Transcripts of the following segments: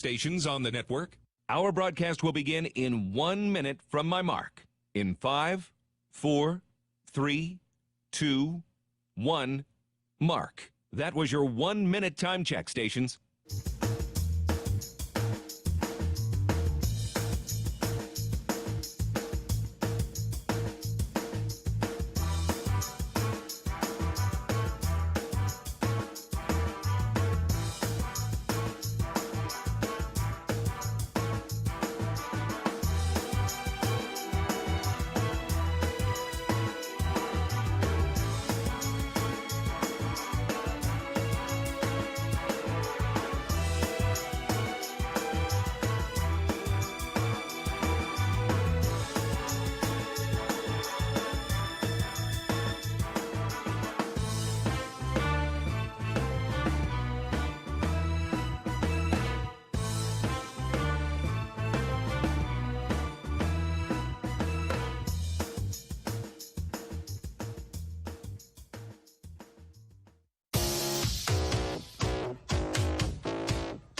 stations on the network. Our broadcast will begin in 1 minute from my mark. In 5, 4, 3, 2, 1, mark. That was your 1 minute time check, stations.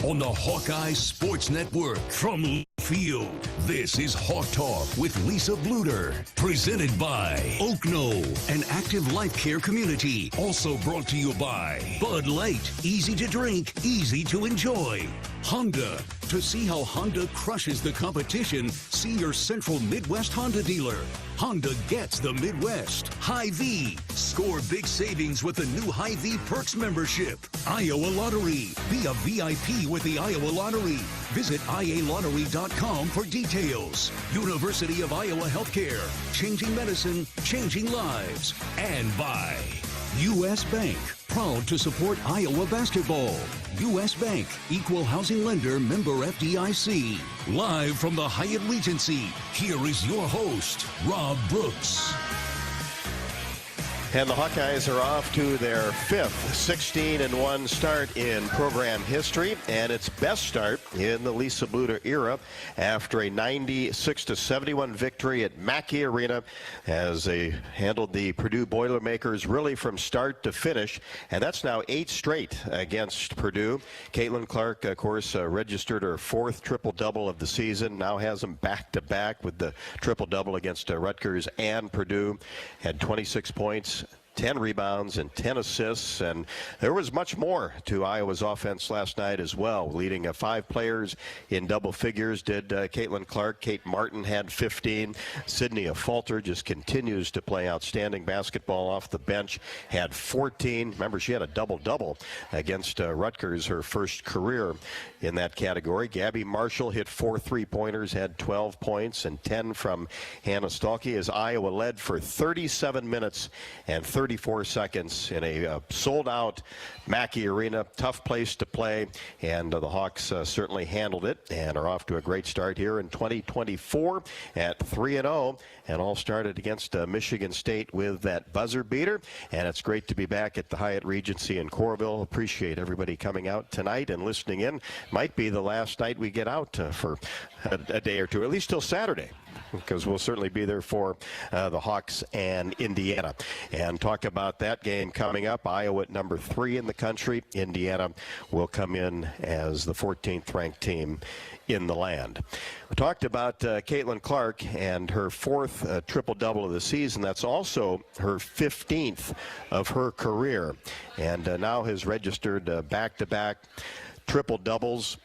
On the Hawkeye Sports Network from Field, this is Hawk Talk with Lisa Bluder. Presented by Oak Knoll, an active life care community. Also brought to you by Bud Light, easy to drink, easy to enjoy. Honda. To see how Honda crushes the competition, see your Central Midwest Honda dealer. Honda gets the Midwest. Hy-Vee. Score big savings with the new Hy-Vee Perks membership. Iowa Lottery. Be a VIP with the Iowa Lottery. Visit ialottery.com for details. University of Iowa Healthcare. Changing medicine, changing lives. And by U.S. Bank. Proud to support Iowa basketball. U.S. Bank, equal housing lender, member FDIC. Live from the Hyatt Regency, here is your host, Rob Brooks. And the Hawkeyes are off to their fifth 16-1 start in program history, and its best start in the Lisa Bluder era after a 96-71 victory at Mackey Arena as they handled the Purdue Boilermakers really from start to finish, and that's now 8 straight against Purdue. Caitlin Clark, of course, registered her 4th triple-double of the season, now has them back-to-back with the triple-double against Rutgers and Purdue, had 26 points, 10 rebounds and 10 assists, and there was much more to Iowa's offense last night as well. Leading 5 players in double figures did Caitlin Clark. Kate Martin had 15. Sydney Falter just continues to play outstanding basketball off the bench, had 14. Remember, she had a double-double against Rutgers, her first career in that category. Gabby Marshall hit 4 3-pointers, had 12 points and 10 from Hannah Stalkey as Iowa led for 37 minutes and 34 seconds in a sold-out Mackey Arena. Tough place to play, and the Hawks certainly handled it and are off to a great start here in 2024 at 3-0, and all started against Michigan State with that buzzer beater. And it's great to be back at the Hyatt Regency in Coralville. Appreciate everybody coming out tonight and listening in. Might be the last night we get out for a day or two, at least till Saturday, because we'll certainly be there for the Hawks and Indiana. And talk about that game coming up. Iowa at number 3 in the country. Indiana will come in as the 14th ranked team in the land. We talked about Caitlin Clark and her 4th triple-double of the season. That's also her 15th of her career, and now has registered back-to-back triple-doubles,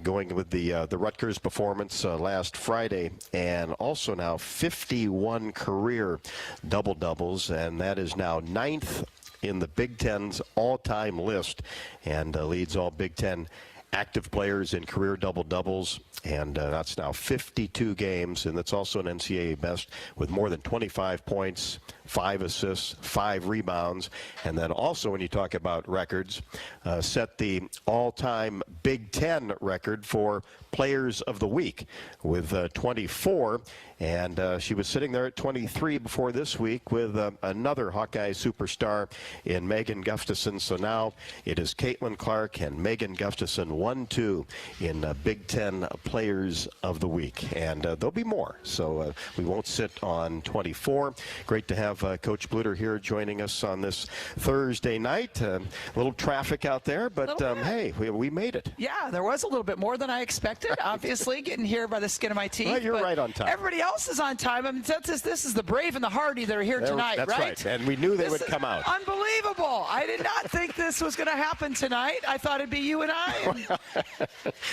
going with the Rutgers performance last Friday, and also now 51 career double-doubles, and that is now 9th in the Big Ten's all-time list, and leads all Big Ten active players in career double-doubles, and that's now 52 games, and that's also an NCAA best with more than 25 points, 5 assists, 5 rebounds, and then also when you talk about records, set the all-time Big Ten record for Players of the Week with 24, and she was sitting there at 23 before this week with another Hawkeye superstar in Megan Gustafson. So now it is Caitlin Clark and Megan Gustafson 1-2 in Big Ten Players of the Week. And there'll be more, so we won't sit on 24. Great to have Coach Bluder here joining us on this Thursday night. A little traffic out there, but hey, we made it. Yeah, there was a little bit more than I expected, obviously, getting here by the skin of my teeth. Well, you're right on time. Everybody else is on time. I mean, this is the brave and the hardy that are here tonight, that's right? And we knew they would come out. Unbelievable. I did not think this was going to happen tonight. I thought it'd be you and I.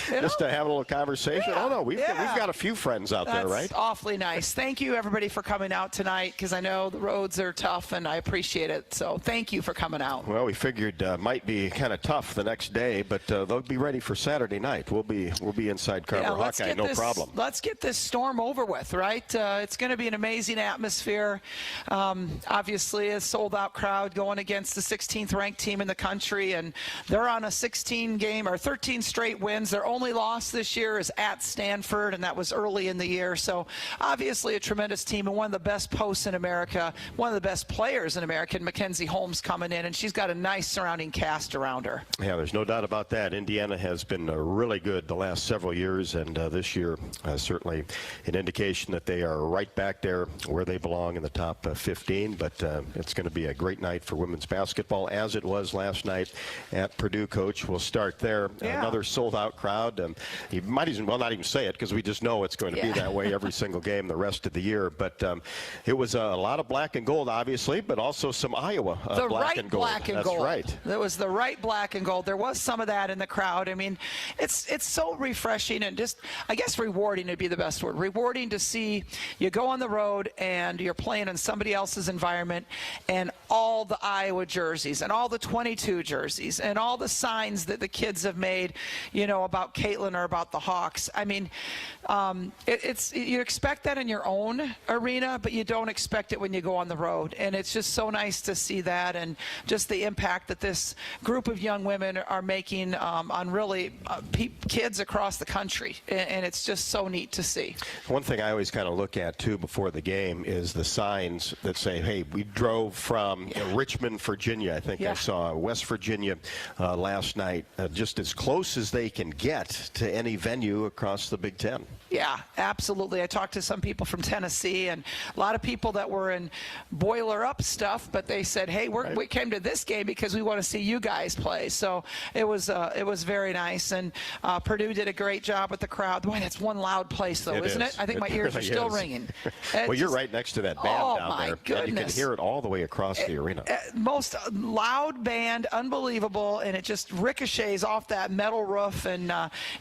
Just to have a little conversation. Yeah, Oh, no, we've got a few friends out there, right? That's awfully nice. Thank you, everybody, for coming out tonight, because I know the roads are tough, and I appreciate it. So thank you for coming out. Well, we figured might be kind of tough the next day, but they'll be ready for Saturday night. We'll be inside Carver Hawkeye, no problem. Let's get this storm over with, right? It's going to be an amazing atmosphere. Obviously, a sold-out crowd going against the 16th ranked team in the country, and they're on a 16-game or 13 straight wins. Their only loss this year is at Stanford, and that was early in the year. So obviously a tremendous team and one of the best posts in America, one of the best players in America. Mackenzie Holmes coming in, and she's got a nice surrounding cast around her. Yeah, there's no doubt about that. Indiana has been really good the last several years, and this year certainly an indication that they are right back there where they belong in the top 15. But it's going to be a great night for women's basketball, as it was last night at Purdue. Coach, we'll start there. Yeah. Another sold-out crowd. You might as well not even say it, because we just know it's going to be that way every single game the rest of the year. But it was a lot of black and gold, obviously, but also some Iowa black and gold. That's right. There was the right black and gold. There was some of that in the crowd. I mean, it's so refreshing and just, I guess, rewarding would be the best word. Rewarding to see you go on the road and you're playing in somebody else's environment, and all the Iowa jerseys and all the 22 jerseys and all the signs that the kids have made, you know, about Caitlin or about the Hawks. I mean, you expect that in your own arena, but you don't expect it when you go on the road. And it's just so nice to see that, and just the impact that this group of young women are making on really kids across the country. And it's just so neat to see. One thing I always kind of look at, too, before the game is the signs that say, hey, we drove from Richmond, Virginia. I think I saw West Virginia last night, just as close as they can get to any venue across the Big Ten. Yeah, absolutely. I talked to some people from Tennessee, and a lot of people that were in boiler up stuff, but they said, hey, we came to this game because we want to see you guys play. So it was very nice, and Purdue did a great job with the crowd. Boy, that's one loud place, though, isn't it? I think my ears are still ringing. Well, you're right next to that band down there. Goodness. And you can hear it all the way across the arena. Most loud band, unbelievable, and it just ricochets off that metal roof, and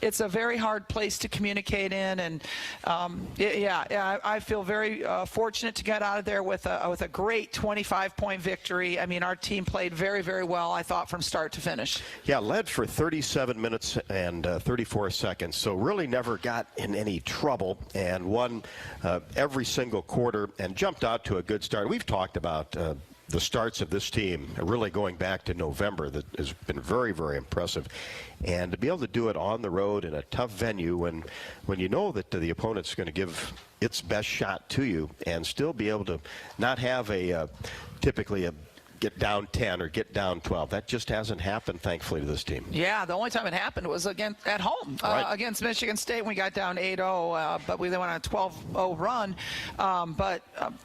it's a very hard place to communicate in. And I feel very fortunate to get out of there with a great 25-point victory. I mean, our team played very, very well, I thought, from start to finish. Yeah, led for 37 minutes and 34 seconds, so really never got in any trouble, and won every single quarter and jumped out to a good start. We've talked about the starts of this team really going back to November that has been very, very impressive. And to be able to do it on the road in a tough venue when you know that the opponent's going to give its best shot to you, and still be able to not have typically a get down 10 or get down 12. That just hasn't happened, thankfully, to this team. Yeah, the only time it happened was at home against Michigan State when we got down 8-0, but we then went on a 12-0 run.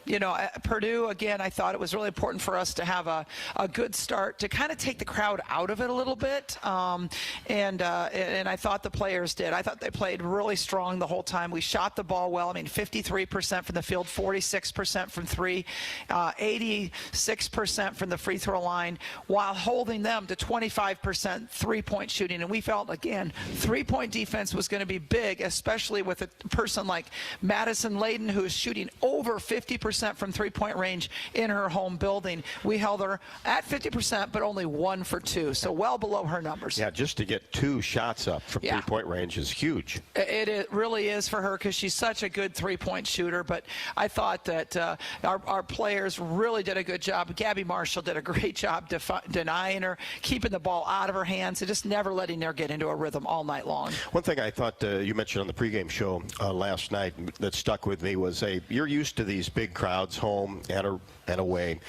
You know, at Purdue, again, I thought it was really important for us to have a good start to kind of take the crowd out of it a little bit, and I thought the players did. I thought they played really strong the whole time. We shot the ball well. I mean, 53% from the field, 46% from three, 86% from the free throw line, while holding them to 25% three-point shooting. And we felt, again, three-point defense was going to be big, especially with a person like Madison Layden, who is shooting over 50% from three-point range in her home building. We held her at 50%, but only 1 for 2, so well below her numbers. Yeah, just to get 2 shots up from three-point range is huge. It really is for her, because she's such a good three-point shooter. But I thought that our players really did a good job. Gabby Marshall did a great job denying her, keeping the ball out of her hands, and just never letting her get into a rhythm all night long. One thing I thought you mentioned on the pregame show last night that stuck with me was you're used to these big crowds, home and away.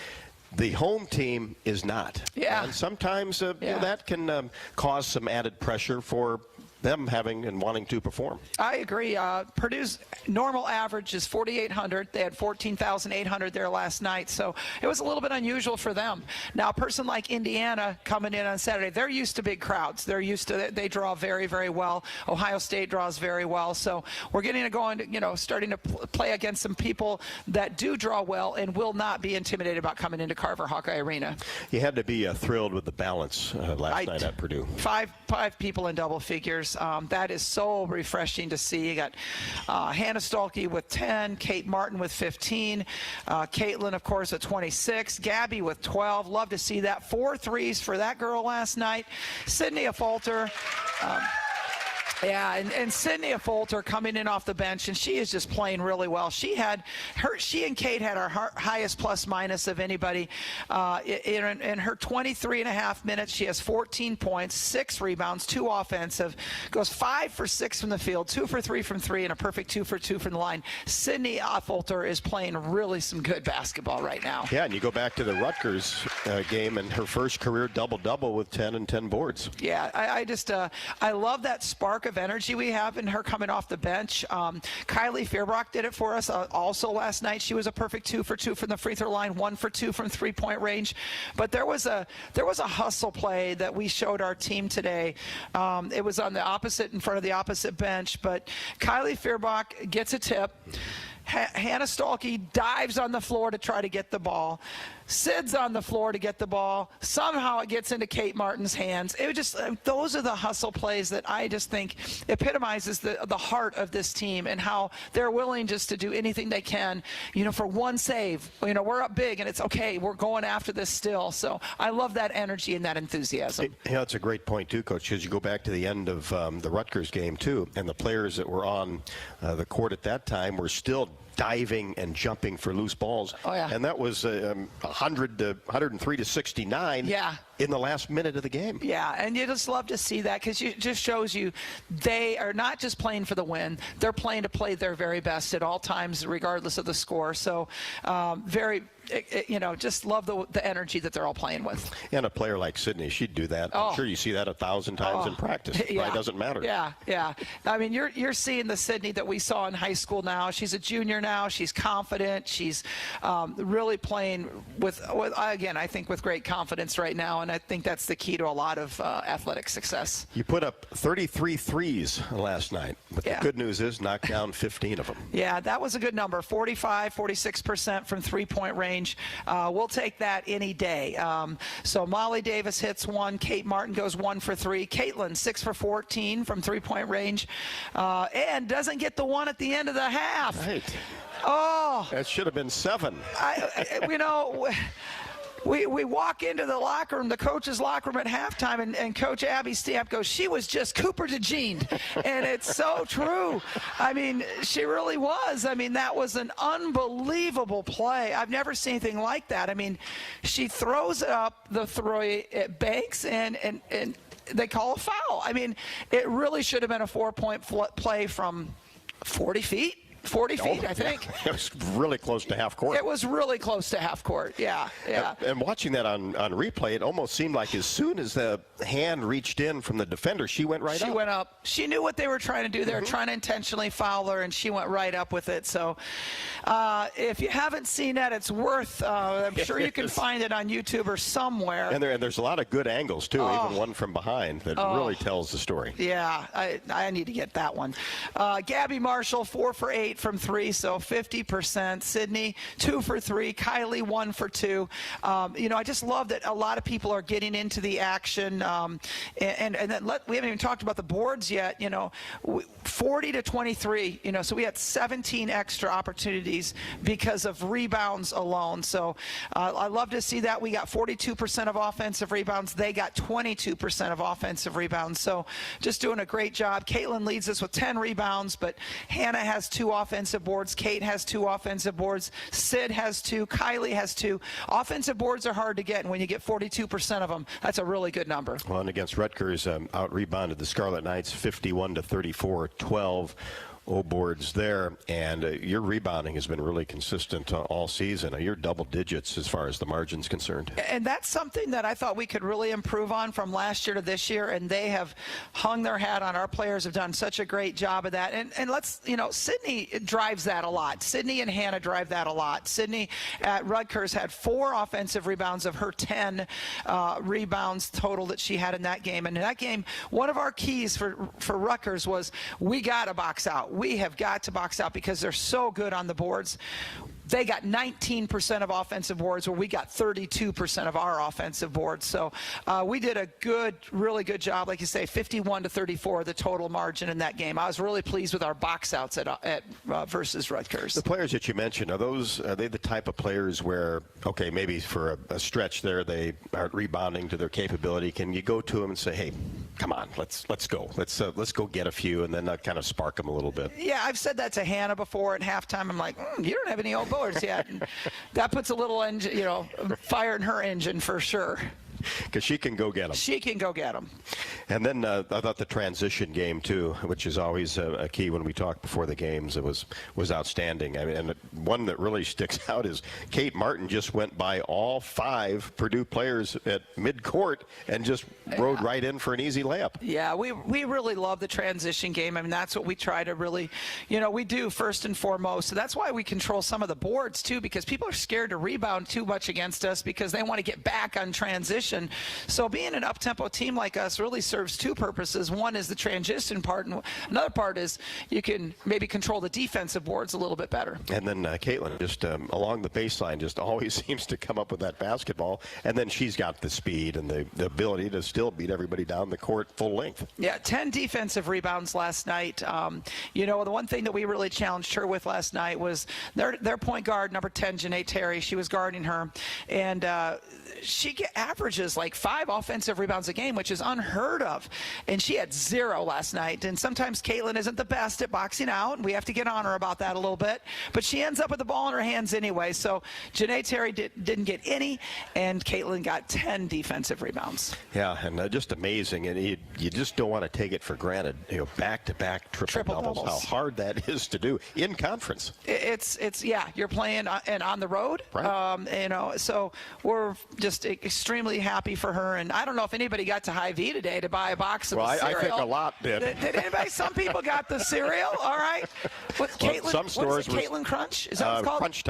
The home team is not. Yeah. And sometimes that can cause some added pressure for them having and wanting to perform. I agree. Purdue's normal average is 4,800. They had 14,800 there last night, so it was a little bit unusual for them. Now, a person like Indiana coming in on Saturday, they're used to big crowds. They're used to they draw very, very well. Ohio State draws very well, so we're getting to go into, starting to play against some people that do draw well and will not be intimidated about coming into Carver Hawkeye Arena. You had to be thrilled with the balance last night at Purdue. Five people in double figures. That is so refreshing to see. You got Hannah Stolke with 10, Kate Martin with 15, Caitlin, of course, at 26, Gabby with 12. Love to see that. 4 threes for that girl last night. Sydney Affolter. Yeah, and Sydney Affolter coming in off the bench, and she is just playing really well. She and Kate had our highest plus minus of anybody. In her 23 and a half minutes, she has 14 points, 6 rebounds, 2 offensive, goes 5 for 6 from the field, 2 for 3 from 3, and a perfect 2 for 2 from the line. Sydney Affolter is playing really some good basketball right now. Yeah, and you go back to the Rutgers game and her first career double-double with 10 and 10 boards. Yeah, I love that spark of energy we have in her coming off the bench. Kylie Fierbrock did it for us also last night. She was a perfect 2 for 2 from the free throw line, 1 for 2 from three-point range. But there was a hustle play that we showed our team today. It was on the opposite, in front of the opposite bench, but Kylie Fierbrock gets a tip. Hannah Stolke dives on the floor to try to get the ball. Sid's on the floor to get the ball. Somehow it gets into Kate Martin's hands. It was just, those are the hustle plays that I just think epitomizes the heart of this team and how they're willing just to do anything they can, for one save. We're up big and it's okay. We're going after this still. So I love that energy and that enthusiasm. It's a great point too, Coach, because you go back to the end of the Rutgers game too, and the players that were on the court at that time were still diving and jumping for loose balls. Oh, yeah. And that was 103 to 69 in the last minute of the game. Yeah, and you just love to see that because it just shows you they are not just playing for the win. They're playing to play their very best at all times, regardless of the score. So just love the energy that they're all playing with. And a player like Sydney, she'd do that. I'm sure you see that 1,000 times in practice. It probably doesn't matter. Yeah. I mean, you're seeing the Sydney that we saw in high school now. She's a junior now. She's confident. She's really playing with, again, I think with great confidence right now, and I think that's the key to a lot of athletic success. You put up 33 threes last night, but the good news is knocked down 15 of them. Yeah, that was a good number, 46% from three-point range. We'll take that any day. So Molly Davis hits 1. Kate Martin goes 1 for 3. Caitlin, 6 for 14 from three-point range, and doesn't get the one at the end of the half. Right. Oh. That should have been 7. We walk into the locker room, the coach's locker room at halftime, and Coach Abby Stamp goes, she was just Cooper DeJean. And it's so true. I mean, she really was. I mean, that was an unbelievable play. I've never seen anything like that. I mean, she throws up the throw, it banks, and they call a foul. I mean, it really should have been a 4-point play from 40 feet. 40 feet, I think. It was really close to half court. It was really close to half court, yeah. And watching that on replay, it almost seemed like as soon as the hand reached in from the defender, she went right up. She went up. She knew what they were trying to do. They were trying to intentionally foul her, and she went right up with it. So if you haven't seen that, it's worth, I'm sure you can find it on YouTube or somewhere. And there's a lot of good angles, too, even one from behind that really tells the story. Yeah, I need to get that one. Gabby Marshall, 4 for 8 from 3, so 50%. Sydney, 2 for 3. Kylie, 1 for 2. I just love that a lot of people are getting into the action. And then we haven't even talked about the boards yet. 40 to 23. So we had 17 extra opportunities because of rebounds alone. So I love to see that. We got 42% of offensive rebounds. They got 22% of offensive rebounds. So just doing a great job. Caitlin leads us with 10 rebounds, but Hannah has 2 offensive boards. Kate has 2 offensive boards. Sid has 2. Kylie has 2. Offensive boards are hard to get, and when you get 42% of them, that's a really good number. Well, and against Rutgers, out-rebounded the Scarlet Knights 51 to 34, 12 boards there. And your rebounding has been really consistent all season. You're double digits as far as the margin's concerned. And that's something that I thought we could really improve on from last year to this year, and they have hung their hat on. Our players have done such a great job of that. And let's, Sydney drives that a lot. Sydney and Hannah drive that a lot. Sydney at Rutgers had 4 offensive rebounds of her 10 rebounds total that she had in that game. And in that game, one of our keys for Rutgers was we got to box out. We have got to box out because they're so good on the boards. They got 19% of offensive boards, where we got 32% of our offensive boards. So we did a really good job, like you say, 51-34, the total margin in that game. I was really pleased with our box outs at versus Rutgers. The players that you mentioned, are they the type of players where, okay, maybe for a stretch there they aren't rebounding to their capability? Can you go to them and say, hey, come on, let's go, let's go get a few, and then kind of spark them a little bit? Yeah, I've said that to Hannah before at halftime. I'm like, you don't have any old boards yet. And that puts a little engine, fire in her engine for sure. Because she can go get them. She can go get them. And then I thought the transition game, too, which is always a key when we talk before the games, it was outstanding. I mean, and one that really sticks out is Kate Martin just went by all 5 Purdue players at midcourt and just rode right in for an easy layup. Yeah, we really love the transition game. I mean, that's what we try to really, we do first and foremost. So that's why we control some of the boards, too, because people are scared to rebound too much against us because they want to get back on transition. So being an up-tempo team like us really serves 2 purposes. One is the transition part, and another part is you can maybe control the defensive boards a little bit better. And then Caitlin, just along the baseline, just always seems to come up with that basketball. And then she's got the speed and the ability to still beat everybody down the court full length. Yeah, 10 defensive rebounds last night. The one thing that we really challenged her with last night was their point guard, number 10, Janae Terry. She was guarding her, and she averages like 5 offensive rebounds a game, which is unheard of. And she had 0 last night. And sometimes Caitlin isn't the best at boxing out, and we have to get on her about that a little bit. But she ends up with the ball in her hands anyway. So Janae Terry didn't get any, and Caitlin got 10 defensive rebounds. Yeah, and just amazing. And you just don't want to take it for granted. Back-to-back triple doubles. How hard that is to do in conference. It's you're playing and on the road. Right. So we're just extremely happy for her. And I don't know if anybody got to Hy-Vee today to buy a box of the cereal. I think a lot did. Did anybody? Some people got the cereal. All right. Some stores what's it, Caitlin Crunch? Is that what it's called? Crunch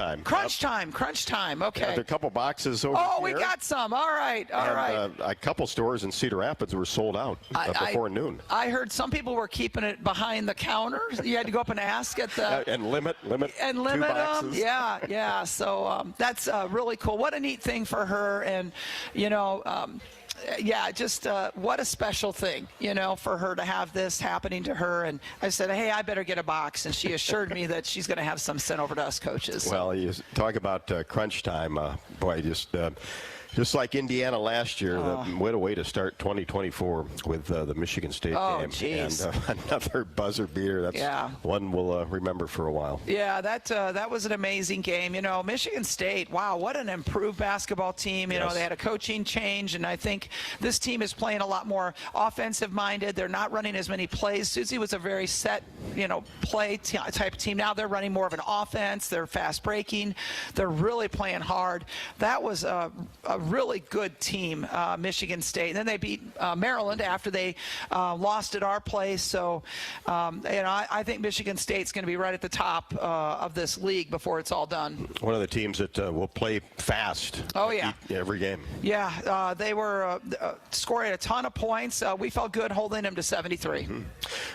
Time. Crunch Time. Okay. Yeah, there are a couple boxes over here. We got some. All right. A couple stores in Cedar Rapids were sold out before noon. I heard some people were keeping it behind the counter. You had to go up and ask at the and limit and limit them. Yeah. So that's really cool. What a neat thing for her, and just what a special thing, for her to have this happening to her. And I said, hey, I better get a box. And she assured me that she's going to have some sent over to us coaches. So. Well, you talk about crunch time. Just like Indiana last year, what a way to start 2024 with the Michigan State game. Geez. And another buzzer beater. That's one we'll remember for a while. Yeah, that was an amazing game. Michigan State, wow, what an improved basketball team. Yes. They had a coaching change, and I think this team is playing a lot more offensive-minded. They're not running as many plays. Susie was a very set, play type of team. Now they're running more of an offense. They're fast breaking. They're really playing hard. That was a really good team, Michigan State. And then they beat Maryland after they lost at our place. So, I think Michigan State's going to be right at the top of this league before it's all done. One of the teams that will play fast. Oh, yeah. Every game. Yeah, they were scoring a ton of points. We felt good holding them to 73. Mm-hmm.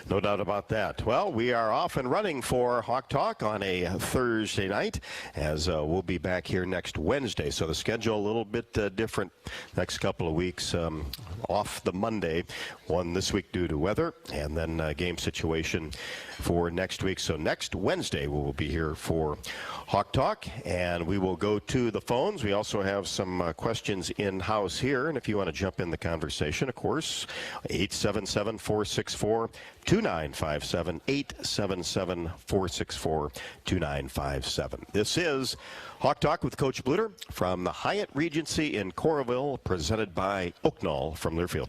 No doubt about that. Well, we are off and running for Hawk Talk on a Thursday night, as we'll be back here next Wednesday. So the schedule a little bit different next couple of weeks. Off the Monday, one this week due to weather, and then game situation for next week. So next Wednesday we will be here for Hawk Talk, and we will go to the phones. We also have some questions in-house here, and if you want to jump in the conversation, of course, 877-464-2957, 877-464-2957. This is Hawk Talk with Coach Bluder from the Hyatt Regency in Coralville, presented by Oak Knoll from Learfield.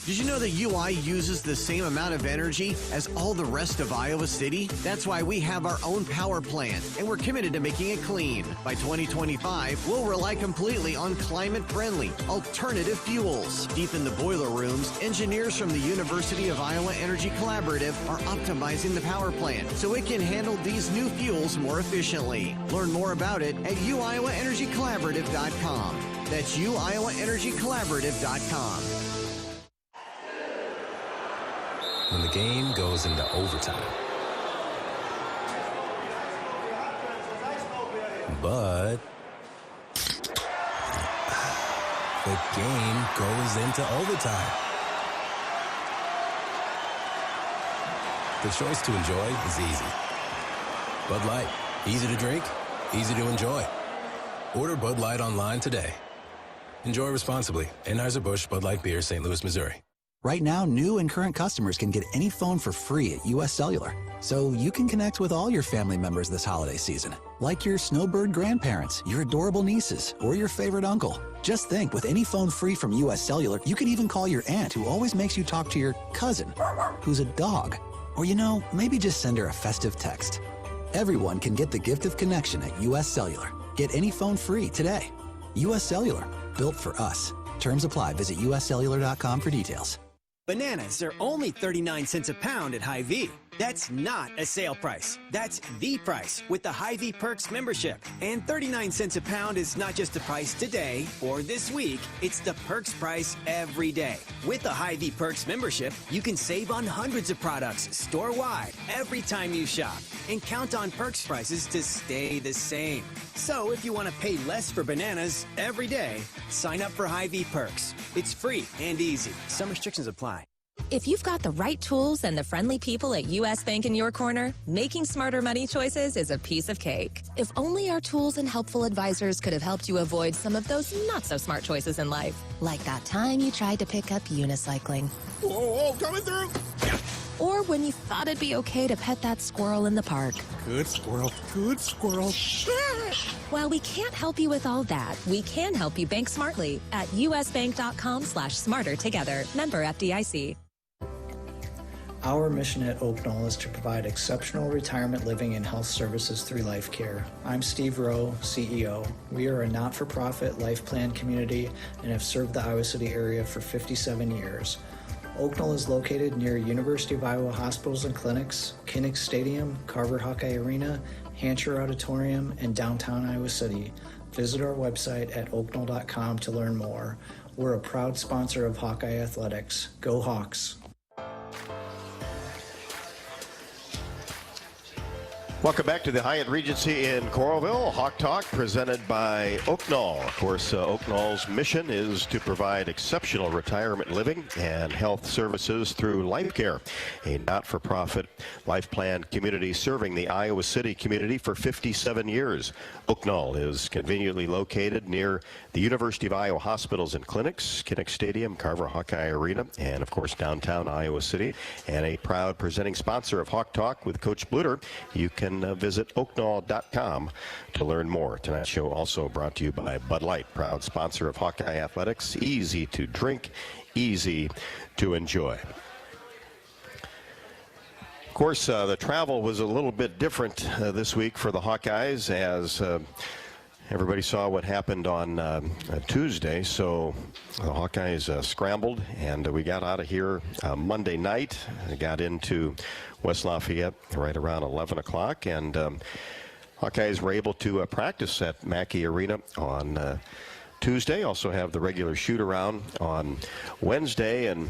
Did you know that UI uses the same amount of energy as all the rest of Iowa City? That's why we have our own power plant, and we're committed to making it clean. By 2025, we'll rely completely on climate-friendly, alternative fuels. Deep in the boiler rooms, engineers from the University of Iowa Energy Collaborative are optimizing the power plant so it can handle these new fuels more efficiently. Learn more about it at uiowaenergycollaborative.com. That's uiowaenergycollaborative.com. When the game goes into overtime. But the game goes into overtime. The choice to enjoy is easy. Bud Light, easy to drink, easy to enjoy. Order Bud Light online today. Enjoy responsibly. Anheuser-Busch Bud Light Beer, St. Louis, Missouri. Right now, new and current customers can get any phone for free at U.S. Cellular. So you can connect with all your family members this holiday season, like your snowbird grandparents, your adorable nieces, or your favorite uncle. Just think, with any phone free from U.S. Cellular, you can even call your aunt who always makes you talk to your cousin, who's a dog. Or, maybe just send her a festive text. Everyone can get the gift of connection at U.S. Cellular. Get any phone free today. U.S. Cellular, built for us. Terms apply. Visit uscellular.com for details. Bananas are only 39 cents a pound at Hy-Vee. That's not a sale price. That's the price with the Hy-Vee Perks membership. And 39 cents a pound is not just the price today or this week. It's the Perks price every day. With the Hy-Vee Perks membership, you can save on hundreds of products store-wide every time you shop. And count on Perks prices to stay the same. So if you want to pay less for bananas every day, sign up for Hy-Vee Perks. It's free and easy. Some restrictions apply. If you've got the right tools and the friendly people at U.S. Bank in your corner, making smarter money choices is a piece of cake. If only our tools and helpful advisors could have helped you avoid some of those not-so-smart choices in life. Like that time you tried to pick up unicycling. Whoa, coming through! Or when you thought it'd be okay to pet that squirrel in the park. Good squirrel, good squirrel. While we can't help you with all that, we can help you bank smartly at usbank.com/smartertogether. Member FDIC. Our mission at Oak Knoll is to provide exceptional retirement living and health services through life care. I'm Steve Rowe, CEO. We are a not-for-profit life plan community and have served the Iowa City area for 57 years. Oak Knoll is located near University of Iowa hospitals and clinics, Kinnick Stadium, Carver Hawkeye Arena, Hancher Auditorium, and downtown Iowa City. Visit our website at oakknoll.com to learn more. We're a proud sponsor of Hawkeye Athletics. Go Hawks! Welcome back to the Hyatt Regency in Coralville. Hawk Talk presented by Oak Knoll. Of course, Oak Knoll's mission is to provide exceptional retirement living and health services through Life Care, a not-for-profit life plan community serving the Iowa City community for 57 years. Oak Knoll is conveniently located near the University of Iowa hospitals and clinics, Kinnick Stadium, Carver Hawkeye Arena, and of course downtown Iowa City, and a proud presenting sponsor of Hawk Talk with Coach Bluder. You can visit oakknoll.com to learn more. Tonight's show also brought to you by Bud Light, proud sponsor of Hawkeye Athletics. Easy to drink, easy to enjoy. Of course, the travel was a little bit different this week for the Hawkeyes, as everybody saw what happened on Tuesday. So the Hawkeyes scrambled, and we got out of here Monday night. Got into West Lafayette right around 11 o'clock, and Hawkeyes were able to practice at Mackey Arena on Tuesday. Also have the regular shoot-around on Wednesday, and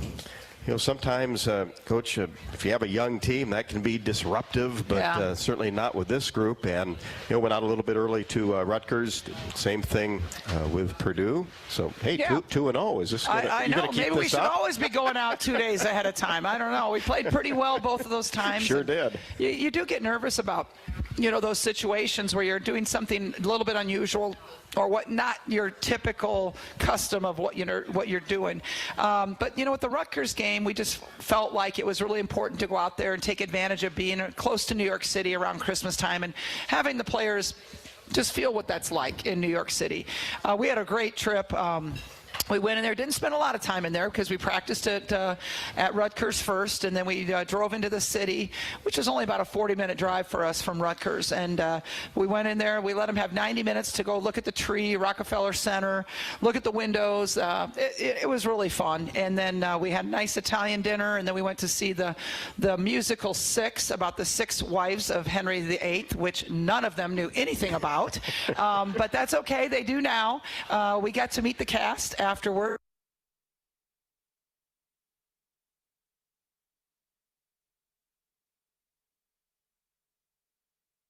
sometimes, Coach, if you have a young team, that can be disruptive, but certainly not with this group. And, went out a little bit early to Rutgers. Same thing with Purdue. So, hey, 2-0. Is this gonna, I know. Maybe we should up? always be going out 2 days ahead of time. I don't know. We played pretty well both of those times. Sure did. You do get nervous about, those situations where you're doing something a little bit unusual or what, not your typical custom of what you're doing. But with the Rutgers game, we just felt like it was really important to go out there and take advantage of being close to New York City around Christmas time and having the players just feel what that's like in New York City. We had a great trip. we went in there, didn't spend a lot of time in there because we practiced at Rutgers first, and then we drove into the city, which is only about a 40-minute drive for us from Rutgers. And we went in there. We let them have 90 minutes to go look at the tree, Rockefeller Center, look at the windows. It was really fun. And then we had a nice Italian dinner, and then we went to see the musical Six, about the 6 wives of Henry VIII, which none of them knew anything about. But that's okay. They do now. We got to meet the cast afterward.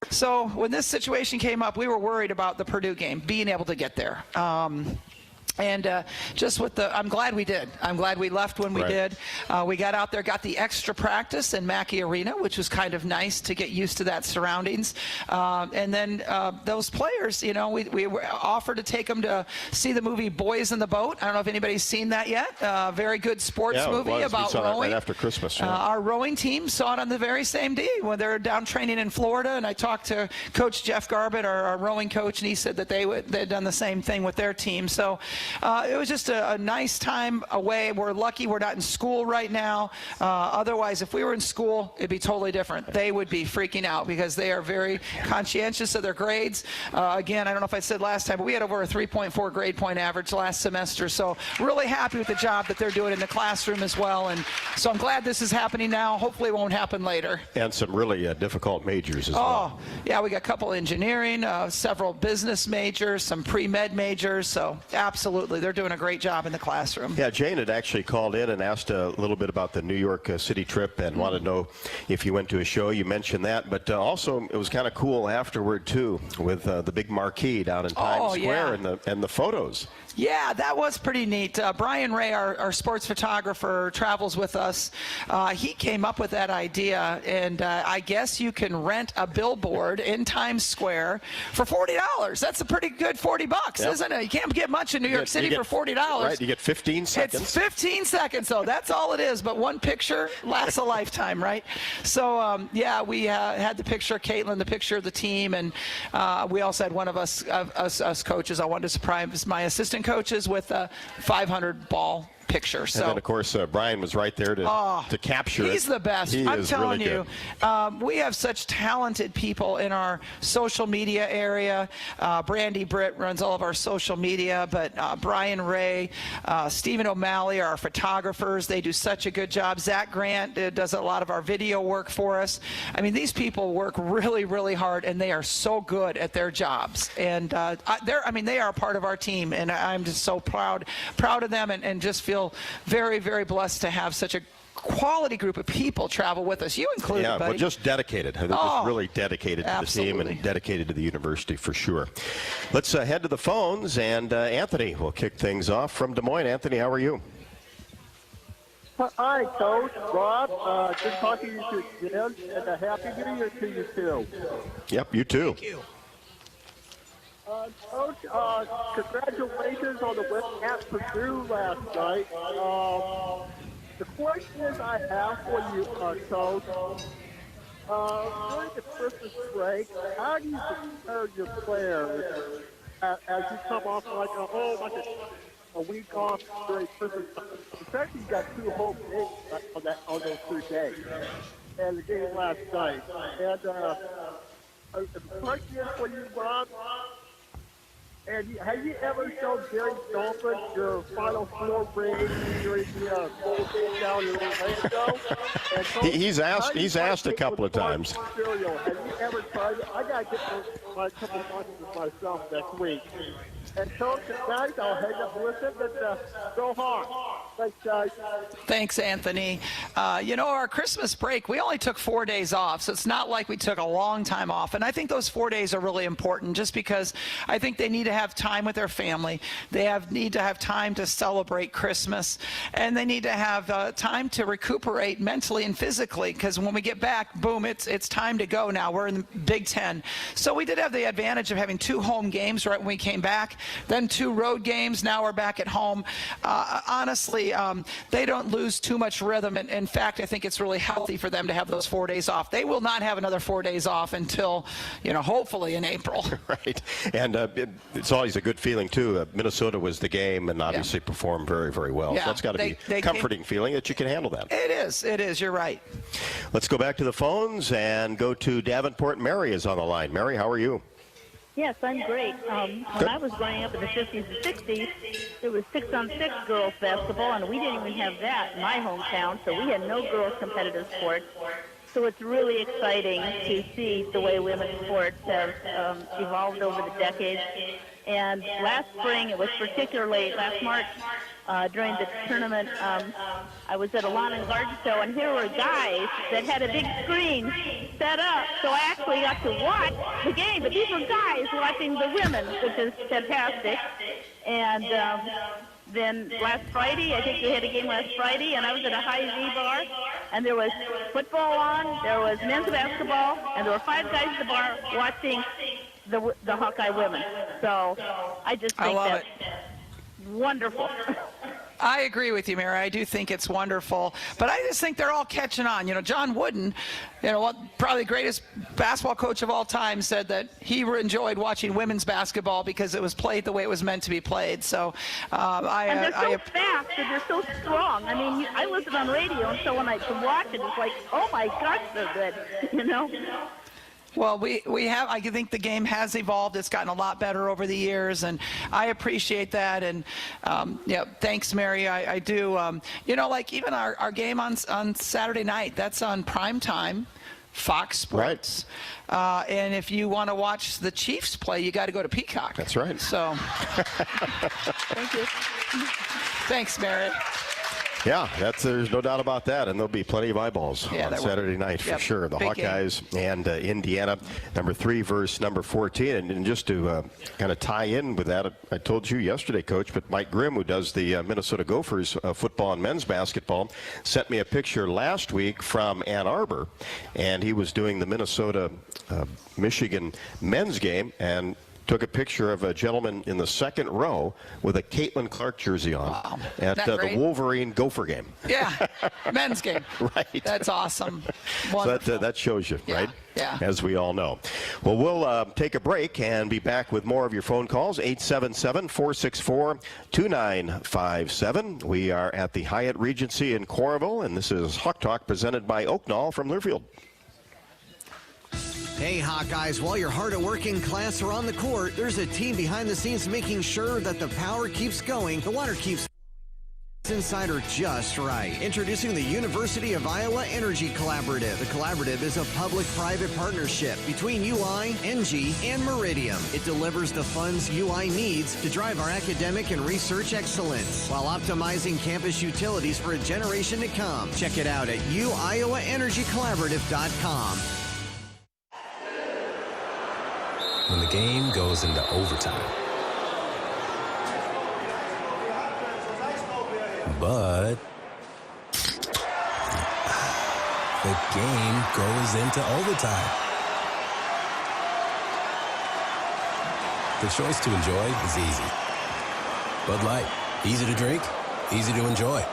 So when this situation came up, we were worried about the Purdue game, being able to get there. And just with I'm glad we did. I'm glad we left when we did. We got out there, got the extra practice in Mackey Arena, which was kind of nice to get used to that surroundings. And then those players, you know, we were offered to take them to see the movie Boys in the Boat. I don't know if anybody's seen that yet. Very good sports movie about rowing. Right after Christmas. Our rowing team saw it on the very same day when they were down training in Florida. And I talked to Coach Jeff Garbett, our rowing coach, and he said that they'd done the same thing with their team. So it was just a nice time away. We're lucky we're not in school right now. Otherwise, if we were in school, it'd be totally different. They would be freaking out because they are very conscientious of their grades. Again, I don't know if I said last time, but we had over a 3.4 grade point average last semester. So really happy with the job that they're doing in the classroom as well. And so I'm glad this is happening now. Hopefully it won't happen later. And some really difficult majors as well. Oh, yeah, we got a couple engineering, several business majors, some pre-med majors. So absolutely, they're doing a great job in the classroom. Yeah, Jane had actually called in and asked a little bit about the New York City trip and wanted to know if you went to a show. You mentioned that, but also it was kind of cool afterward too with the big marquee down in Times Square and the photos. Yeah, that was pretty neat. Brian Ray, our sports photographer, travels with us. He came up with that idea, and I guess you can rent a billboard in Times Square for $40. That's a pretty good $40, isn't it? You can't get much in New York City for $40. Right, you get 15 seconds. It's 15 seconds, though. That's all it is. But one picture lasts a lifetime, right? So, yeah, we had the picture of Caitlin, the picture of the team, and we also had one of us coaches. I wanted to surprise my assistant coaches with a 500 ball picture. So, and then, of course, Brian was right there to capture it. He's the best. I'm telling you, we have such talented people in our social media area. Brandy Britt runs all of our social media, but Brian Ray, Stephen O'Malley are our photographers. They do such a good job. Zach Grant does a lot of our video work for us. I mean, these people work really, really hard, and they are so good at their jobs. And they are a part of our team, and I'm just so proud of them, and just feel very, very blessed to have such a quality group of people travel with us. You included, buddy. Yeah, but just dedicated. They're just really dedicated to the team and dedicated to the university for sure. Let's head to the phones, and Anthony will kick things off from Des Moines. Anthony, how are you? Hi, Coach. Rob, good talking to you again, and a Happy New Year to you, too. Yep, you too. Thank you. Coach, congratulations on the win at Purdue last night. The questions I have for you, Coach, during the Christmas break, how do you prepare your players as you come off a week off during Christmas? Especially you got 2 home games on those 2 days, and the game last night. And the question is for you, Rob. And have you ever shown Gary Dolphin your Final Four ring during the bowl game down in Orlando? He's asked a couple of times. Have you ever tried it? I got to get my couple of months myself next week. And Coach, guys, I'll hang up with him, and go Hawks. Thanks, guys. Thanks, Anthony. Our Christmas break, we only took 4 days off, so it's not like we took a long time off. And I think those 4 days are really important just because I think they need to have time with their family. They need to have time to celebrate Christmas, and they need to have time to recuperate mentally and physically, because when we get back, boom, it's time to go now. We're in the Big Ten. So we did have the advantage of having 2 home games right when we came back, then 2 road games. Now we're back at home. Honestly, really they don't lose too much rhythm. And in fact, I think it's really healthy for them to have those 4 days off. They will not have another 4 days off until, hopefully in April. Right. And it's always a good feeling, too. Minnesota was the game and obviously performed very, very well. Yeah. So that's got to be a comforting feeling that you can handle that. It is. It is. You're right. Let's go back to the phones and go to Davenport. Mary is on the line. Mary, how are you? Yes, I'm great. When I was growing up in the 50s and 60s, there was 6-on-6 girls basketball, and we didn't even have that in my hometown, so we had no girls competitive sports. So it's really exciting to see the way women's sports have evolved over the decades. And last spring, it was particularly last March, during the tournament, I was at a lawn and garden show, and here were guys that had a big screen set up, so I actually got to watch the game. But these were guys watching the women, which is fantastic. And then last Friday, I think we had a game last Friday, and I was at a High-V bar, and there was football on, there was men's basketball, and there were 5 guys at the bar watching the Hawkeye women. So I just think that's wonderful. I agree with you, Mary. I do think it's wonderful. But I just think they're all catching on. John Wooden, probably the greatest basketball coach of all time, said that he enjoyed watching women's basketball because it was played the way it was meant to be played. So and they're so fast and they're so strong. I mean, I listen on radio, and so when I can watch it, it's like, oh, my gosh, they're good, Well, we have. I think the game has evolved. It's gotten a lot better over the years, and I appreciate that. And thanks, Mary. I do. Like even our game on Saturday night, that's on prime time, Fox Sports. Right. And if you want to watch the Chiefs play, you got to go to Peacock. That's right. So, thank you. Thanks, Mary. Yeah, there's no doubt about that, and there'll be plenty of eyeballs on Saturday night for sure. The Hawkeyes and Indiana, number 3 versus number 14. And just to kind of tie in with that, I told you yesterday, Coach, but Mike Grimm, who does the Minnesota Gophers football and men's basketball, sent me a picture last week from Ann Arbor, and he was doing the Minnesota-Michigan men's game, and took a picture of a gentleman in the second row with a Caitlin Clark jersey on at the Wolverine Gopher game. Yeah, men's game. Right. That's awesome. So that shows you, right? Yeah. As we all know. Well, we'll take a break and be back with more of your phone calls, 877-464-2957. We are at the Hyatt Regency in Coralville, and this is Hawk Talk presented by Oaknall from Learfield. Hey, Hawkeyes, while you're hard at work in class or on the court, there's a team behind the scenes making sure that the power keeps going, the water keeps inside are just right. Introducing the University of Iowa Energy Collaborative. The collaborative is a public-private partnership between UI, NG, and Meridium. It delivers the funds UI needs to drive our academic and research excellence while optimizing campus utilities for a generation to come. Check it out at uiowaenergycollaborative.com. When the game goes into overtime. But the game goes into overtime. The choice to enjoy is easy. Bud Light, easy to drink, easy to enjoy.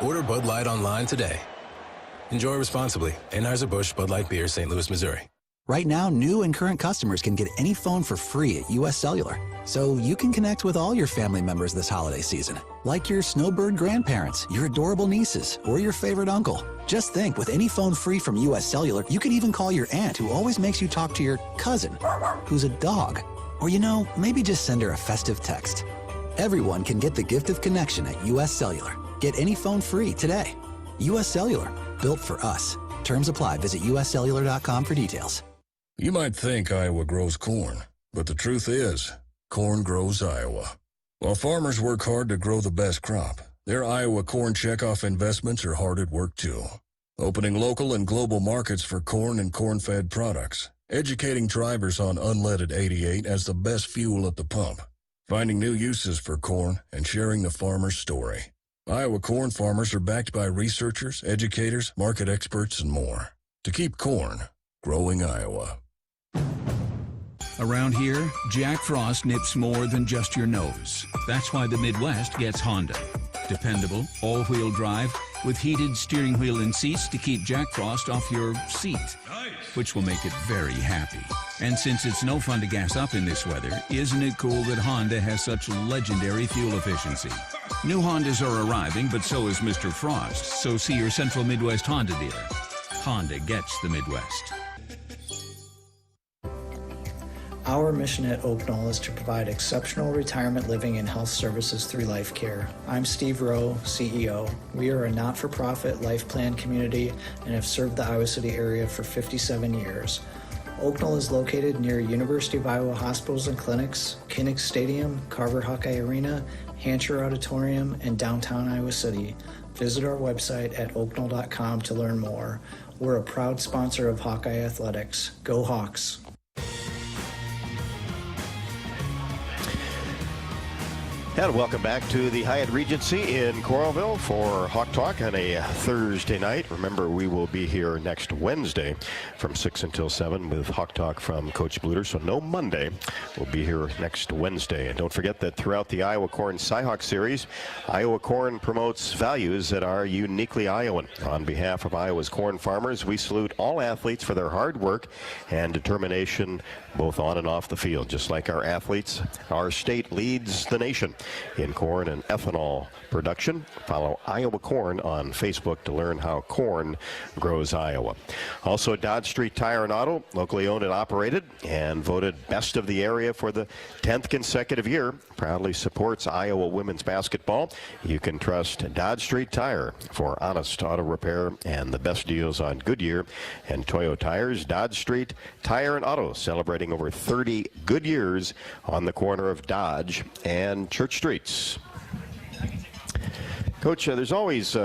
Order Bud Light online today. Enjoy responsibly. Anheuser-Busch Bud Light Beer, St. Louis, Missouri. Right now, new and current customers can get any phone for free at US Cellular. So you can connect with all your family members this holiday season, like your snowbird grandparents, your adorable nieces, or your favorite uncle. Just think, with any phone free from US Cellular, you can even call your aunt who always makes you talk to your cousin, who's a dog. Or maybe just send her a festive text. Everyone can get the gift of connection at US Cellular. Get any phone free today. US Cellular, built for us. Terms apply. Visit uscellular.com for details. You might think Iowa grows corn, but the truth is, corn grows Iowa. While farmers work hard to grow the best crop, their Iowa corn checkoff investments are hard at work too. Opening local and global markets for corn and corn-fed products, educating drivers on unleaded 88 as the best fuel at the pump, finding new uses for corn, and sharing the farmer's story. Iowa corn farmers are backed by researchers, educators, market experts, and more. To keep corn growing Iowa. Around here, Jack Frost nips more than just your nose. That's why the Midwest gets Honda. Dependable, all-wheel drive, with heated steering wheel and seats to keep Jack Frost off your seat, which will make it very happy. And since it's no fun to gas up in this weather, isn't it cool that Honda has such legendary fuel efficiency? New Hondas are arriving, but so is Mr. Frost, so see your Central Midwest Honda dealer. Honda gets the Midwest. Our mission at Oak Knoll is to provide exceptional retirement living and health services through life care. I'm Steve Rowe, CEO. We are a not-for-profit life plan community and have served the Iowa City area for 57 years. Oak Knoll is located near University of Iowa hospitals and clinics, Kinnick Stadium, Carver Hawkeye Arena, Hancher Auditorium, and downtown Iowa City. Visit our website at oakknoll.com to learn more. We're a proud sponsor of Hawkeye Athletics. Go Hawks! And welcome back to the Hyatt Regency in Coralville for Hawk Talk on a Thursday night. Remember, we will be here next Wednesday from 6 until 7 with Hawk Talk from Coach Bluder. So no Monday. We'll be here next Wednesday. And don't forget that throughout the Iowa Corn Cyhawk Series, Iowa Corn promotes values that are uniquely Iowan. On behalf of Iowa's corn farmers, we salute all athletes for their hard work and determination both on and off the field. Just like our athletes, our state leads the nation in corn and ethanol production. Follow Iowa Corn on Facebook to learn how corn grows Iowa. Also, Dodge Street Tire and Auto, locally owned and operated, and voted best of the area for the 10th consecutive year, proudly supports Iowa women's basketball. You can trust Dodge Street Tire for honest auto repair and the best deals on Goodyear and Toyo tires. Dodge Street Tire and Auto, celebrating over 30 good years on the corner of Dodge and Church Streets. Coach, there's always,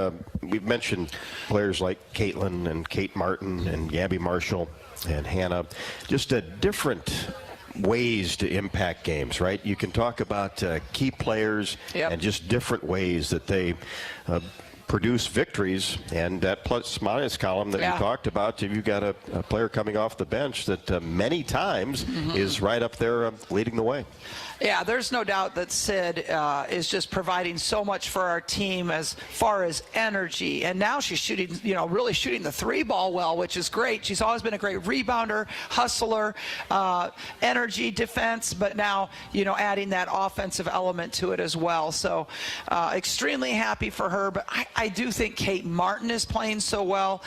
we've mentioned players like Caitlin and Kate Martin and Gabby Marshall and Hannah, just a different ways to impact games, right? You can talk about key players and just different ways that they produce victories, and that plus minus column that you talked about, you've got a player coming off the bench that many times is right up there leading the way. Yeah, there's no doubt that Sid is just providing so much for our team as far as energy. And now she's shooting, really shooting the three ball well, which is great. She's always been a great rebounder, hustler, energy, defense, but now, adding that offensive element to it as well. So extremely happy for her. But I do think Kate Martin is playing so well.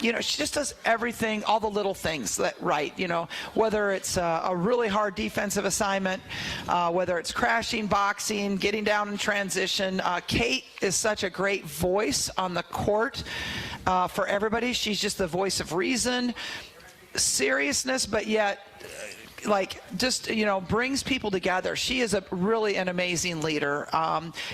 She just does everything, all the little things that right, whether it's a really hard defensive assignment, whether it's crashing, boxing, getting down in transition. Kate is such a great voice on the court for everybody. She's just the voice of reason, seriousness, but yet brings people together. She is really an amazing leader.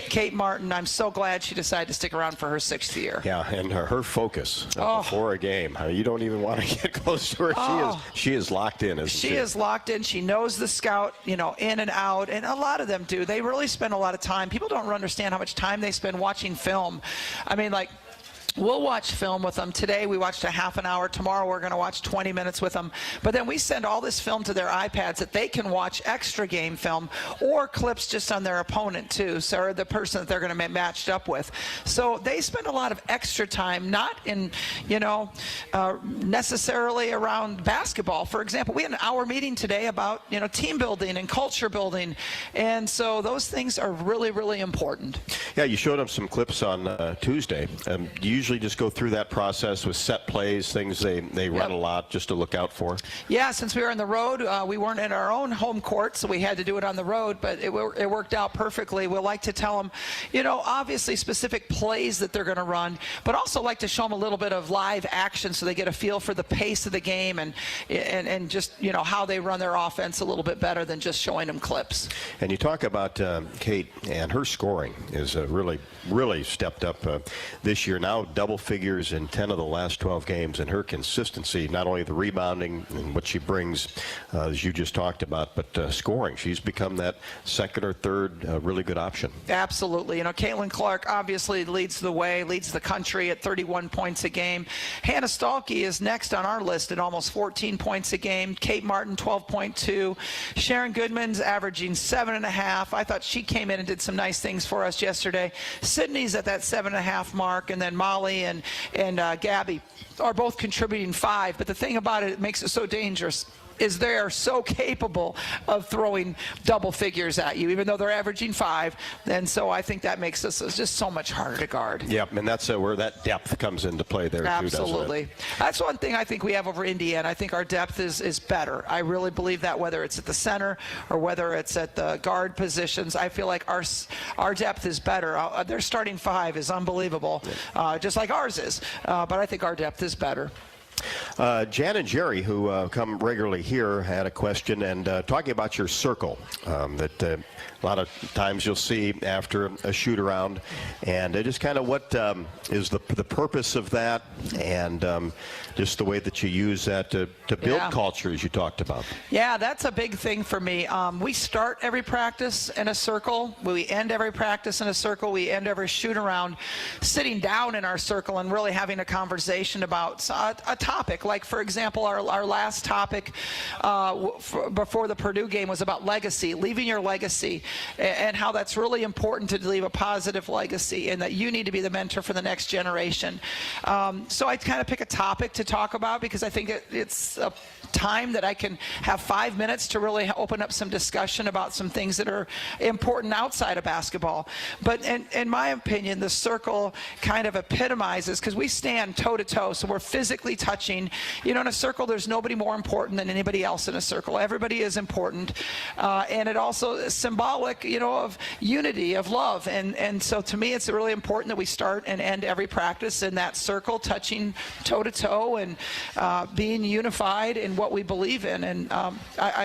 Kate Martin, I'm so glad she decided to stick around for her 6th year. Yeah, and her focus before a game. You don't even want to get close to her. She is locked in, isn't she? She is locked in. She knows the scout, in and out, and a lot of them do. They really spend a lot of time. People don't understand how much time they spend watching film. I mean, we'll watch film with them. Today we watched a half an hour. Tomorrow we're going to watch 20 minutes with them. But then we send all this film to their iPads that they can watch extra game film or clips just on their opponent too, or the person that they're going to be matched up with. So they spend a lot of extra time, not in, necessarily around basketball. For example, we had an hour meeting today about, team building and culture building. And so those things are really, really important. Yeah, you showed them some clips on Tuesday. Do you usually just go through that process with set plays, things they run a lot just to look out for? Yeah, since we were on the road, we weren't in our own home court, so we had to do it on the road, but it worked out perfectly. We'll like to tell them, obviously specific plays that they're going to run, but also like to show them a little bit of live action so they get a feel for the pace of the game and just, how they run their offense a little bit better than just showing them clips. And you talk about Kate, and her scoring is really really stepped up this year. Now double figures in 10 of the last 12 games, and her consistency, not only the rebounding and what she brings, as you just talked about, but scoring. She's become that second or third really good option. Absolutely. You know, Caitlin Clark obviously leads the way, leads the country at 31 points a game. Hannah Stalkey is next on our list at almost 14 points a game. Kate Martin, 12.2. Sharon Goodman's averaging 7.5. I thought she came in and did some nice things for us yesterday. Sydney's at that 7.5 mark, and then Molly and Gabby are both contributing 5. But the thing about it, it makes it so dangerous, is they are so capable of throwing double figures at you, even though they're averaging 5. And so I think that makes us just so much harder to guard. Yep, and that's where that depth comes into play there, absolutely. too, doesn't it? That's one thing I think we have over Indiana. I think our depth is better. I really believe that, whether it's at the center or whether it's at the guard positions. I feel like our depth is better. Their starting 5 is unbelievable, just like ours is. But I think our depth is better. Jan and Jerry, who come regularly here, had a question, and talking about your circle that a lot of times you'll see after a shoot around, and just kind of what is the purpose of that, and just the way that you use that to build culture, as you talked about. Yeah, that's a big thing for me. We start every practice in a circle. We end every practice in a circle. We end every shoot around sitting down in our circle and really having a conversation about a topic. Like, for example, our last topic before the Purdue game was about legacy, leaving your legacy, and how that's really important to leave a positive legacy, and that you need to be the mentor for the next generation. So I kind of pick a topic to talk about, because I think it's a time that I can have 5 minutes to really open up some discussion about some things that are important outside of basketball. But in my opinion, the circle kind of epitomizes, because we stand toe to toe, so we're physically touching. You know, in a circle, there's nobody more important than anybody else in a circle. Everybody is important, and it also is symbolic, you know, of unity, of love. And so to me, it's really important that we start and end every practice in that circle, touching toe to toe, and being unified in what we believe in. And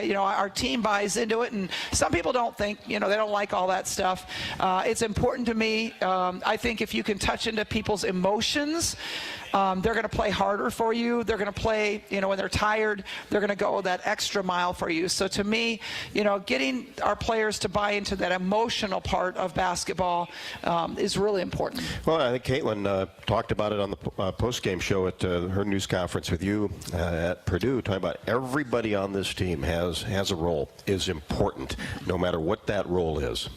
you know, our team buys into it, and some people don't think, you know, they don't like all that stuff. It's important to me. I think if you can touch into people's emotions, they're going to play harder for you. They're going to play, you know, when they're tired, they're going to go that extra mile for you. So to me, you know, getting our players to buy into that emotional part of basketball is really important. Well, I think Caitlin talked about it on the post-game show at her news conference with you at Purdue, talking about everybody on this team has a role, is important, no matter what that role is.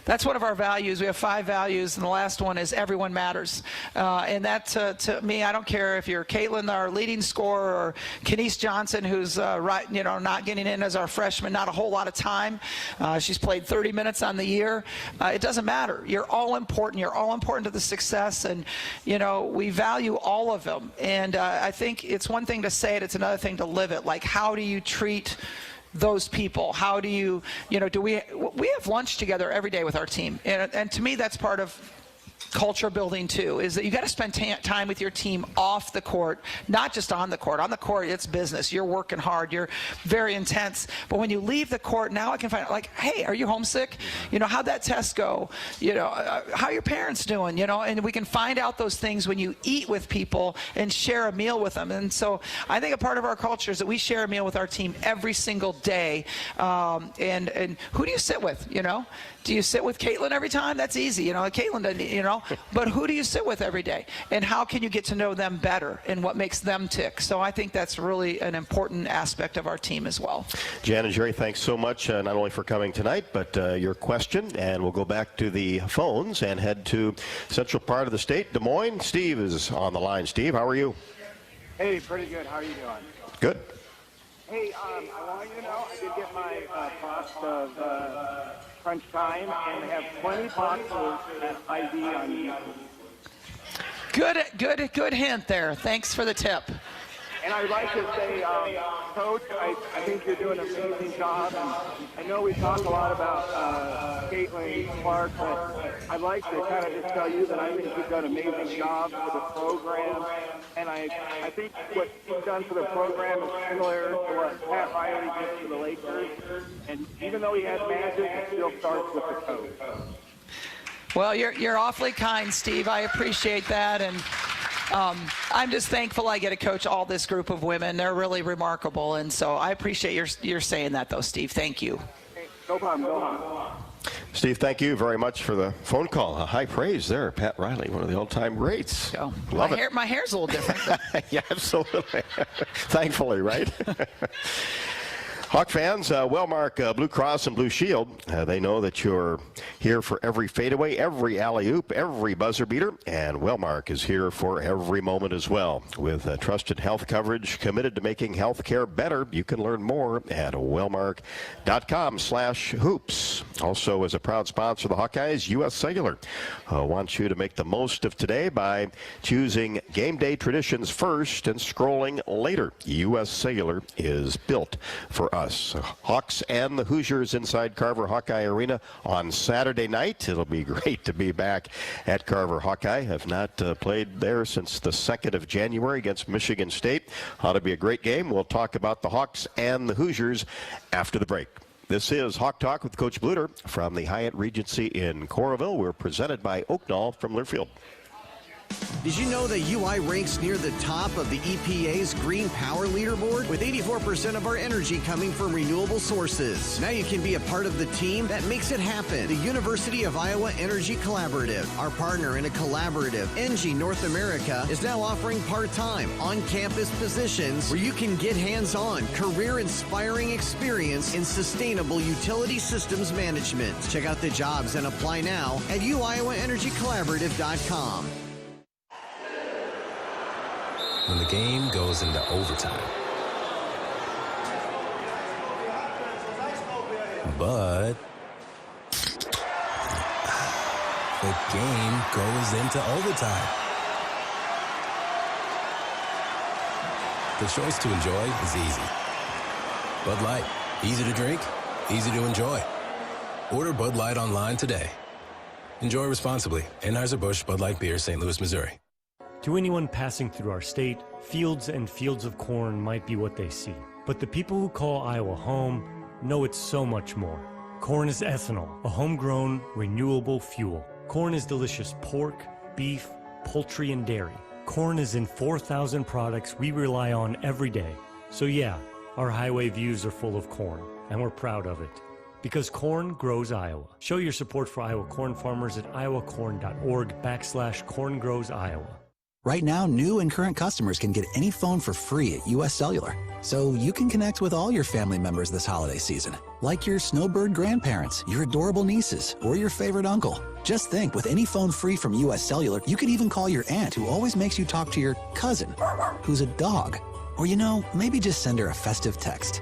That's one of our values. We have 5 values, and the last one is everyone matters. And that, to me, I don't care if you're Caitlin, our leading scorer, or Kenise Johnson, who's not getting in as our freshman, not a whole lot of time. She's played 30 minutes on the year. It doesn't matter. You're all important. You're all important to the success, and you know, we value all of them. And I think it's one thing to say it; it's another thing to live it. Like, how do you treat those people? How do you know, we have lunch together every day with our team, and to me, that's part of culture building too, is that you got to spend time with your team off the court, not just on the court. On the court, it's business. You're working hard. You're very intense. But when you leave the court, now I can find out, like, hey, are you homesick? You know, how'd that test go? You know, how are your parents doing? You know, and we can find out those things when you eat with people and share a meal with them. And so I think a part of our culture is that we share a meal with our team every single day. And who do you sit with, you know? Do you sit with Caitlin every time? That's easy. You know, Caitlin doesn't, you know. But who do you sit with every day? And how can you get to know them better and what makes them tick? So I think that's really an important aspect of our team as well. Jan and Jerry, thanks so much, not only for coming tonight, but your question. And we'll go back to the phones and head to central part of the state, Des Moines. Steve is on the line. Steve, how are you? Hey, pretty good. How are you doing? Good. Hey, I want you to know I did get my cost of crunch time, and they have 20 boxes at ID on YouTube. Good hint there. Thanks for the tip. And I'd like to say, Coach, I think you're doing an amazing job. And I know we talk a lot about Caitlin Clark, but I'd like to kind of just tell you that I think you've done an amazing job for the program. And I think what you've done for the program is similar to what Pat Riley did for the Lakers. And even though he has magic, it still starts with the coach. Well, you're awfully kind, Steve. I appreciate that, and I'm just thankful I get to coach all this group of women. They're really remarkable, and so I appreciate your saying that, though, Steve. Thank you. No problem. No problem. Steve, thank you very much for the phone call. High praise there, Pat Riley, one of the all-time greats. Oh, Love it. My hair's a little different. Yeah, absolutely. Thankfully, right? Hawk fans, Wellmark Blue Cross and Blue Shield, they know that you're here for every fadeaway, every alley-oop, every buzzer beater, and Wellmark is here for every moment as well. With trusted health coverage committed to making health care better, you can learn more at wellmark.com/hoops. Also, as a proud sponsor of the Hawkeyes, U.S. Cellular wants you to make the most of today by choosing game day traditions first and scrolling later. U.S. Cellular is built for us. Hawks and the Hoosiers inside Carver Hawkeye Arena on Saturday night. It'll be great to be back at Carver Hawkeye. Have not played there since the 2nd of January against Michigan State. Ought to be a great game. We'll talk about the Hawks and the Hoosiers after the break. This is Hawk Talk with Coach Bluder from the Hyatt Regency in Coralville. We're presented by Oaknall from Learfield. Did you know that UI ranks near the top of the EPA's Green Power Leaderboard? With 84% of our energy coming from renewable sources. Now you can be a part of the team that makes it happen. The University of Iowa Energy Collaborative, our partner in a collaborative, ENGIE North America, is now offering part-time, on-campus positions where you can get hands-on, career-inspiring experience in sustainable utility systems management. Check out the jobs and apply now at uiowaenergycollaborative.com. When the game goes into overtime. But the game goes into overtime. The choice to enjoy is easy. Bud Light, easy to drink, easy to enjoy. Order Bud Light online today. Enjoy responsibly. Anheuser-Busch Bud Light Beer, St. Louis, Missouri. To anyone passing through our state, fields and fields of corn might be what they see. But the people who call Iowa home know it's so much more. Corn is ethanol, a homegrown, renewable fuel. Corn is delicious pork, beef, poultry, and dairy. Corn is in 4,000 products we rely on every day. So yeah, our highway views are full of corn, and we're proud of it. Because corn grows Iowa. Show your support for Iowa corn farmers at iowacorn.org/corngrowsiowa. Right now, new and current customers can get any phone for free at U.S. Cellular. So you can connect with all your family members this holiday season, like your snowbird grandparents, your adorable nieces, or your favorite uncle. Just think, with any phone free from U.S. Cellular, you could even call your aunt who always makes you talk to your cousin, who's a dog. Or, maybe just send her a festive text.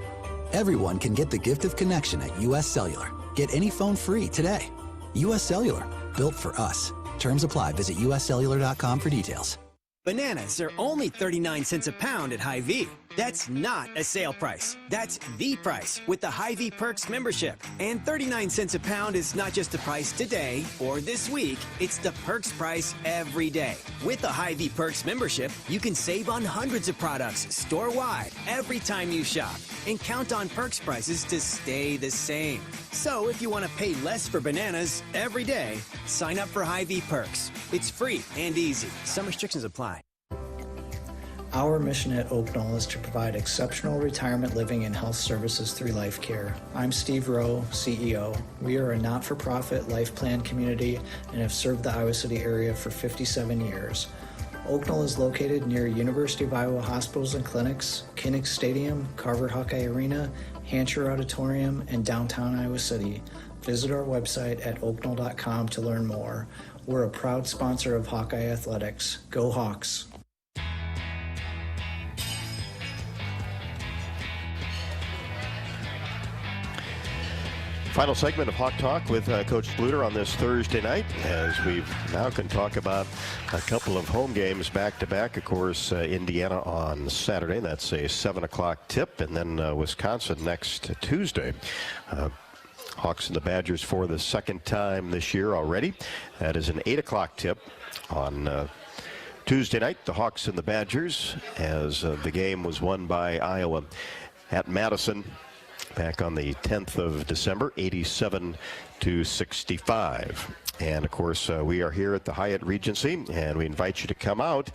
Everyone can get the gift of connection at U.S. Cellular. Get any phone free today. U.S. Cellular, built for us. Terms apply. Visit uscellular.com for details. Bananas are only 39 cents a pound at Hy-Vee. That's not a sale price. That's the price with the Hy-Vee Perks membership. And 39 cents a pound is not just the price today or this week. It's the Perks price every day. With the Hy-Vee Perks membership, you can save on hundreds of products store-wide every time you shop. And count on Perks prices to stay the same. So if you want to pay less for bananas every day, sign up for Hy-Vee Perks. It's free and easy. Some restrictions apply. Our mission at Oaknall is to provide exceptional retirement living and health services through life care. I'm Steve Rowe, CEO. We are a not-for-profit life plan community and have served the Iowa City area for 57 years. Oaknall is located near University of Iowa hospitals and clinics, Kinnick Stadium, Carver Hawkeye Arena, Hancher Auditorium, and downtown Iowa City. Visit our website at oaknall.com to learn more. We're a proud sponsor of Hawkeye Athletics. Go Hawks! Final segment of Hawk Talk with Coach Bluder on this Thursday night, as we now can talk about a couple of home games back-to-back. Of course, Indiana on Saturday. That's a 7 o'clock tip, and then Wisconsin next Tuesday. Hawks and the Badgers for the second time this year already. That is an 8 o'clock tip on Tuesday night. The Hawks and the Badgers, as the game was won by Iowa at Madison back on the 10th of December, 87-65. And, of course, we are here at the Hyatt Regency, and we invite you to come out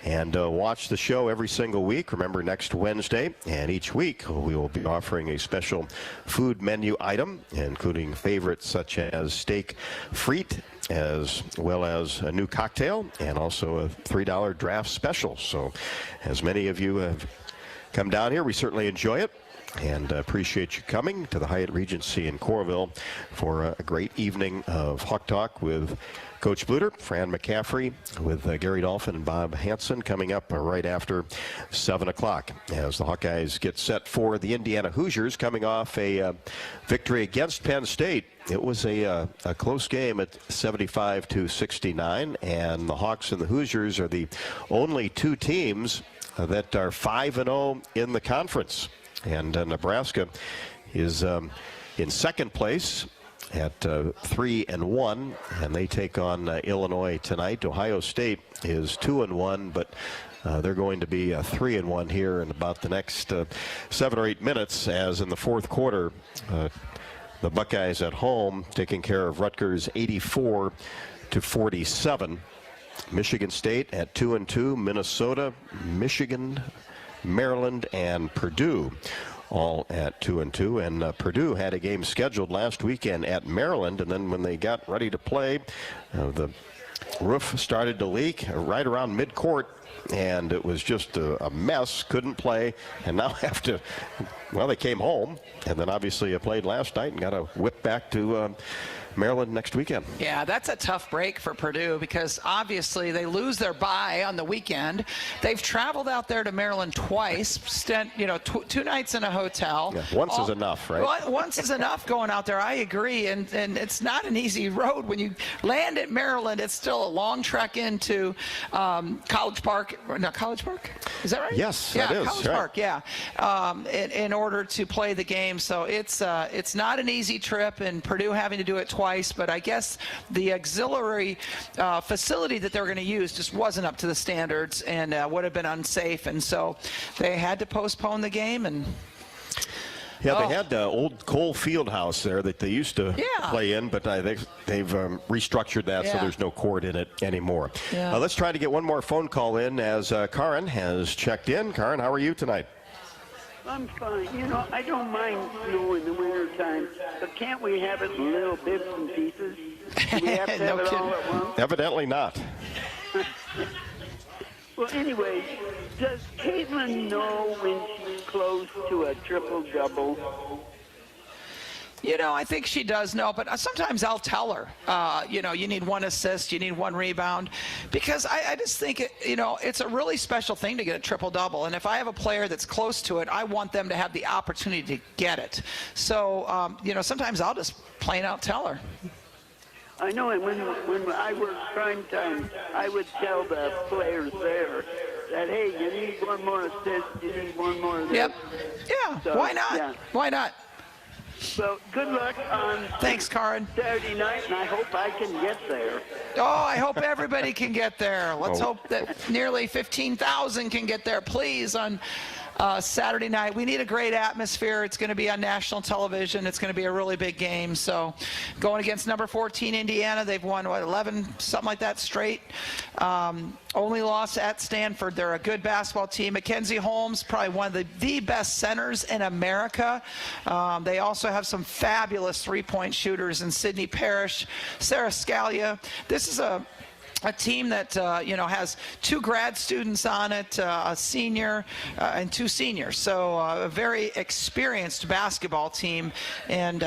and watch the show every single week. Remember, next Wednesday, and each week we will be offering a special food menu item, including favorites such as steak frite, as well as a new cocktail, and also a $3 draft special. So, as many of you have come down here, we certainly enjoy it. And appreciate you coming to the Hyatt Regency in Coralville for a great evening of Hawk Talk with Coach Bluder, Fran McCaffrey, with Gary Dolphin and Bob Hansen coming up right after 7 o'clock as the Hawkeyes get set for the Indiana Hoosiers coming off a victory against Penn State. It was a close game at 75-69, and the Hawks and the Hoosiers are the only two teams that are 5-0 in the conference. And Nebraska is in second place at 3-1, and they take on Illinois tonight. Ohio State is 2-1, but they're going to be 3-1 here in about the next 7 or 8 minutes, as in the fourth quarter, the Buckeyes at home taking care of Rutgers 84-47. Michigan State at 2-2, Minnesota, Michigan, Maryland, and Purdue all at 2-2. And Purdue had a game scheduled last weekend at Maryland, and then when they got ready to play, the roof started to leak right around midcourt, and it was just a mess. Couldn't play, and now have to, well, they came home, and then obviously played last night and got to whip back to Maryland next weekend. Yeah, that's a tough break for Purdue because obviously they lose their bye on the weekend. They've traveled out there to Maryland twice, spent 2 nights in a hotel. Yeah, once is enough, right? Well, once is enough going out there. I agree, and it's not an easy road. When you land at Maryland, it's still a long trek into College Park. No, College Park? Is that right? Yes, yeah, that is. College right. Park. Yeah, in order to play the game, so it's not an easy trip, and Purdue having to do it twice. But I guess the auxiliary facility that they were going to use just wasn't up to the standards and would have been unsafe, and so they had to postpone the game. And yeah, they had the old Cole Fieldhouse there that they used to play in, but they've restructured that, so there's no court in it anymore. Yeah. Let's try to get one more phone call in as Karin has checked in. Karin, how are you tonight? I'm fine. I don't mind snow in the wintertime, but can't we have it in little bits and pieces? Do we have to have it all at once? Evidently not. Well, anyway, does Caitlin know when she's close to a triple-double? I think she does know, but sometimes I'll tell her, you need 1 assist, you need 1 rebound, because I just think, it's a really special thing to get a triple-double, and if I have a player that's close to it, I want them to have the opportunity to get it. So, sometimes I'll just plain out tell her. I know, and when I worked prime time, I would tell the players there that, hey, you need 1 more assist, you need 1 more assist. Yep. Yeah, so, why not? Yeah. Why not? So good luck on Thanks, Karin. Saturday night, and I hope I can get there. Oh, I hope everybody can get there. Let's hope that nearly 15,000 can get there, please, on Saturday night. We need a great atmosphere. It's going to be on national television. It's going to be a really big game. So going against number 14 Indiana, they've won 11, something like that straight. Only loss at Stanford. They're a good basketball team. Mackenzie Holmes, probably one of the best centers in America. They also have some fabulous three-point shooters in Sydney Parrish, Sarah Scalia. This is a team that has 2 grad students on it, a senior and 2 seniors. So a very experienced basketball team, and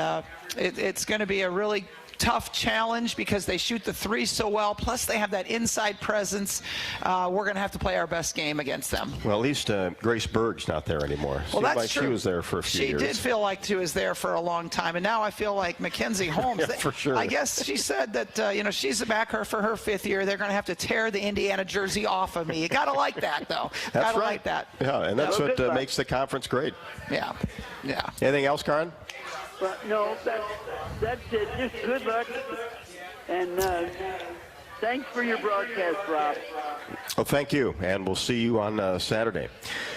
it's going to be a really tough challenge because they shoot the 3 so well, plus they have that inside presence. We're going to have to play our best game against them. Well, at least Grace Berg's not there anymore. Well, that's like true. She was there for a few years. She did feel like she was there for a long time, and now I feel like Mackenzie Holmes. Yeah, for sure. I guess she said that she's back her for her 5th year. They're going to have to tear the Indiana jersey off of me. You got to like that, though. That's gotta right. like that. Yeah, and that's what makes the conference great. Yeah. Anything else, Karin? Well, no, that's it. Just good luck. And thanks for your broadcast, Rob. Well, thank you, and we'll see you on Saturday.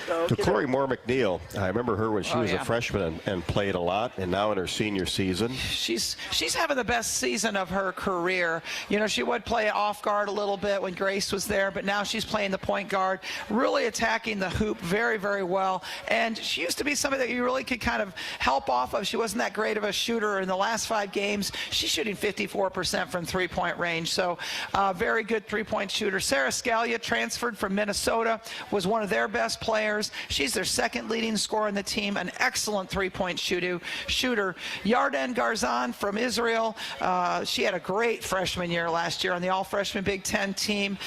So, Corey Moore McNeil, I remember her when she was yeah. a freshman and played a lot, and now in her senior season. She's having the best season of her career. You know, she would play off guard a little bit when Grace was there, but now she's playing the point guard, really attacking the hoop very, very well. And she used to be somebody that you really could kind of help off of. She wasn't that great of a shooter in the last 5 games. She's shooting 54% from three-point range, so very good three-point shooter. Sarah Scalia transferred from Minnesota, was one of their best players. She's their second leading scorer in the team, an excellent three-point shooter. Yarden Garzan from Israel, she had a great freshman year last year on the all-freshman Big Ten team.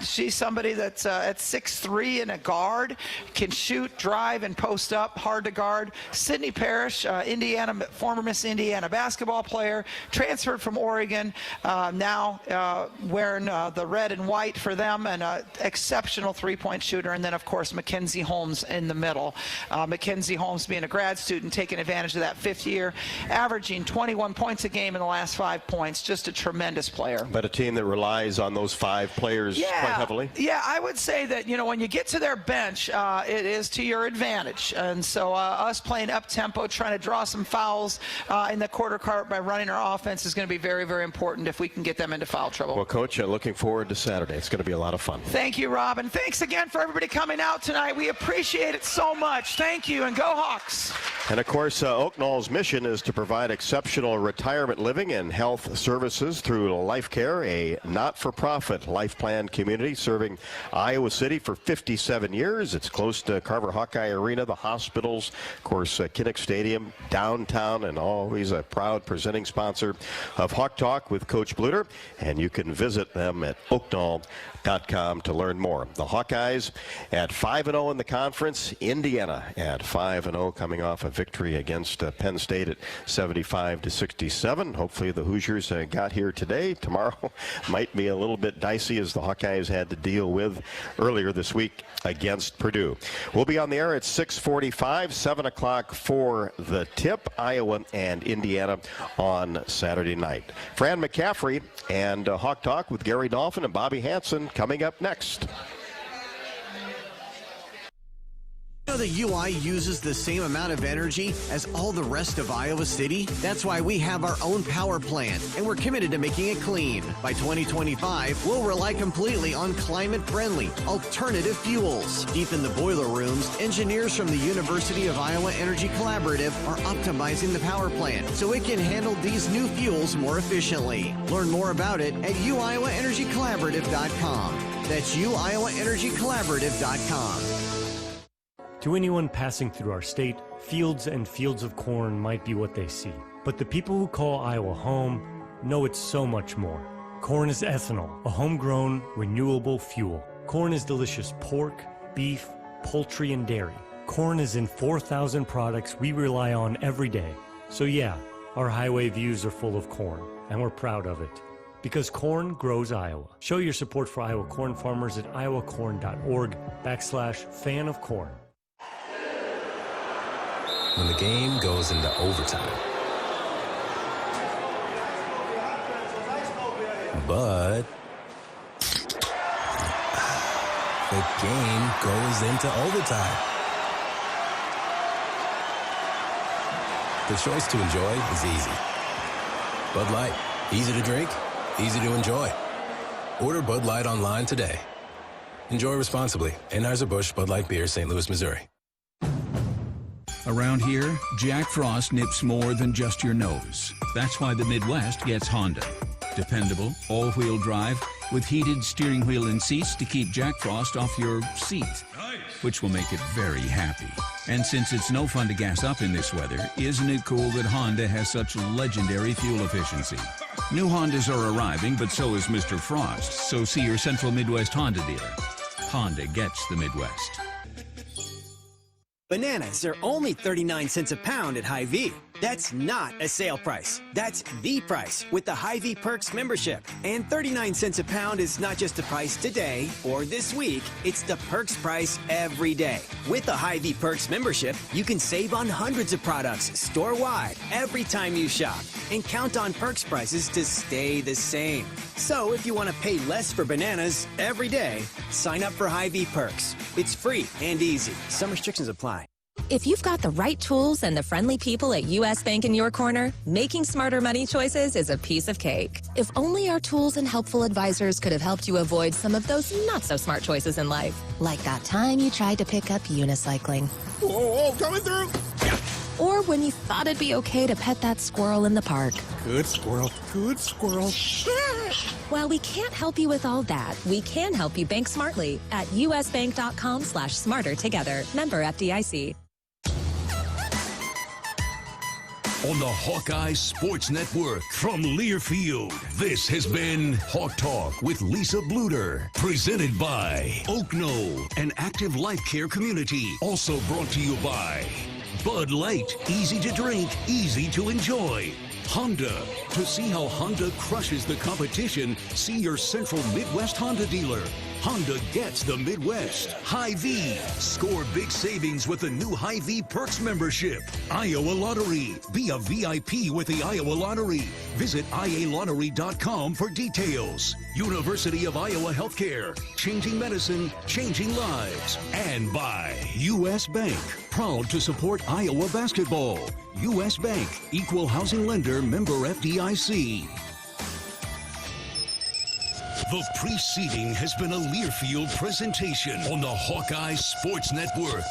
She's somebody that's at 6'3" and a guard, can shoot, drive, and post up, hard to guard. Sydney Parrish, Indiana, former Miss Indiana basketball player, transferred from Oregon, now wearing the red and white for them, and an exceptional three-point shooter. And then, of course, Mackenzie Holmes in the middle. Mackenzie Holmes being a grad student, taking advantage of that 5th year, averaging 21 points a game in the last 5 points. Just a tremendous player. But a team that relies on those 5 players quite heavily. Yeah, I would say that, you know, when you get to their bench, it is to your advantage. And so us playing up-tempo, trying to draw some fouls in the quarter court by running our offense is going to be very, very important if we can get them into foul trouble. Well, Coach, looking forward to Saturday. It's going to be a lot of fun. Thank you, Rob. And thanks again for everybody coming out tonight. We appreciate it so much. Thank you, and go Hawks. And, of course, Oak Knoll's mission is to provide exceptional retirement living and health services through Life Care, a not-for-profit life plan community serving Iowa City for 57 years. It's close to Carver Hawkeye Arena, the hospitals, of course, Kinnick Stadium, downtown, and always a proud presenting sponsor of Hawk Talk with Coach Bluder. And you can visit them at oaknoll.com to learn more. The Hawkeyes at 5-0 in the conference. Indiana at 5-0, coming off a victory against Penn State at 75-67. Hopefully the Hoosiers got here today. Tomorrow might be a little bit dicey, as the Hawkeyes had to deal with earlier this week against Purdue. We'll be on the air at 6:45, 7 o'clock for the tip. Iowa and Indiana on Saturday night. Fran McCaffrey and Hawk Talk with Gary Dolphin and Bobby Hansen coming up next. You know the UI uses the same amount of energy as all the rest of Iowa City? That's why we have our own power plant, and we're committed to making it clean. By 2025, we'll rely completely on climate-friendly, alternative fuels. Deep in the boiler rooms, engineers from the University of Iowa Energy Collaborative are optimizing the power plant so it can handle these new fuels more efficiently. Learn more about it at uiowaenergycollaborative.com. That's uiowaenergycollaborative.com. To anyone passing through our state, fields and fields of corn might be what they see. But the people who call Iowa home know it's so much more. Corn is ethanol, a homegrown, renewable fuel. Corn is delicious pork, beef, poultry, and dairy. Corn is in 4,000 products we rely on every day. So yeah, our highway views are full of corn, and we're proud of it. Because corn grows Iowa. Show your support for Iowa corn farmers at iowacorn.org/fan of corn. When the game goes into overtime. But the game goes into overtime. The choice to enjoy is easy. Bud Light, easy to drink, easy to enjoy. Order Bud Light online today. Enjoy responsibly. Anheuser-Busch Bud Light Beer, St. Louis, Missouri. Around here, Jack Frost nips more than just your nose. That's why the Midwest gets Honda. Dependable, all-wheel drive, with heated steering wheel and seats to keep Jack Frost off your seat, which will make it very happy. And since it's no fun to gas up in this weather, isn't it cool that Honda has such legendary fuel efficiency? New Hondas are arriving, but so is Mr. Frost, so see your Central Midwest Honda dealer. Honda gets the Midwest. Bananas are only 39 cents a pound at Hy-Vee. That's not a sale price. That's the price with the Hy-Vee Perks membership. And 39 cents a pound is not just the price today or this week. It's the Perks price every day. With the Hy-Vee Perks membership, you can save on hundreds of products store-wide every time you shop. And count on Perks prices to stay the same. So if you want to pay less for bananas every day, sign up for Hy-Vee Perks. It's free and easy. Some restrictions apply. If you've got the right tools and the friendly people at U.S. Bank in your corner, making smarter money choices is a piece of cake. If only our tools and helpful advisors could have helped you avoid some of those not-so-smart choices in life. Like that time you tried to pick up unicycling. Whoa, coming through! Or when you thought it'd be okay to pet that squirrel in the park. Good squirrel, good squirrel. While we can't help you with all that, we can help you bank smartly at usbank.com/smarter together. Member FDIC. On the Hawkeyes Sports Network from Learfield, this has been Hawk Talk with Lisa Bluder, presented by Oak Knoll, an active life care community. Also brought to you by Bud Light, easy to drink, easy to enjoy. Honda. To see how Honda crushes the competition, see your Central Midwest Honda dealer. Honda gets the Midwest. Hy-Vee. Score big savings with the new Hy-Vee Perks membership. Iowa Lottery. Be a VIP with the Iowa Lottery. Visit ialottery.com for details. University of Iowa Healthcare. Changing medicine, changing lives. And by U.S. Bank. Proud to support Iowa basketball. U.S. Bank. Equal housing lender, member FDIC. The preceding has been a Learfield presentation on the Hawkeye Sports Network.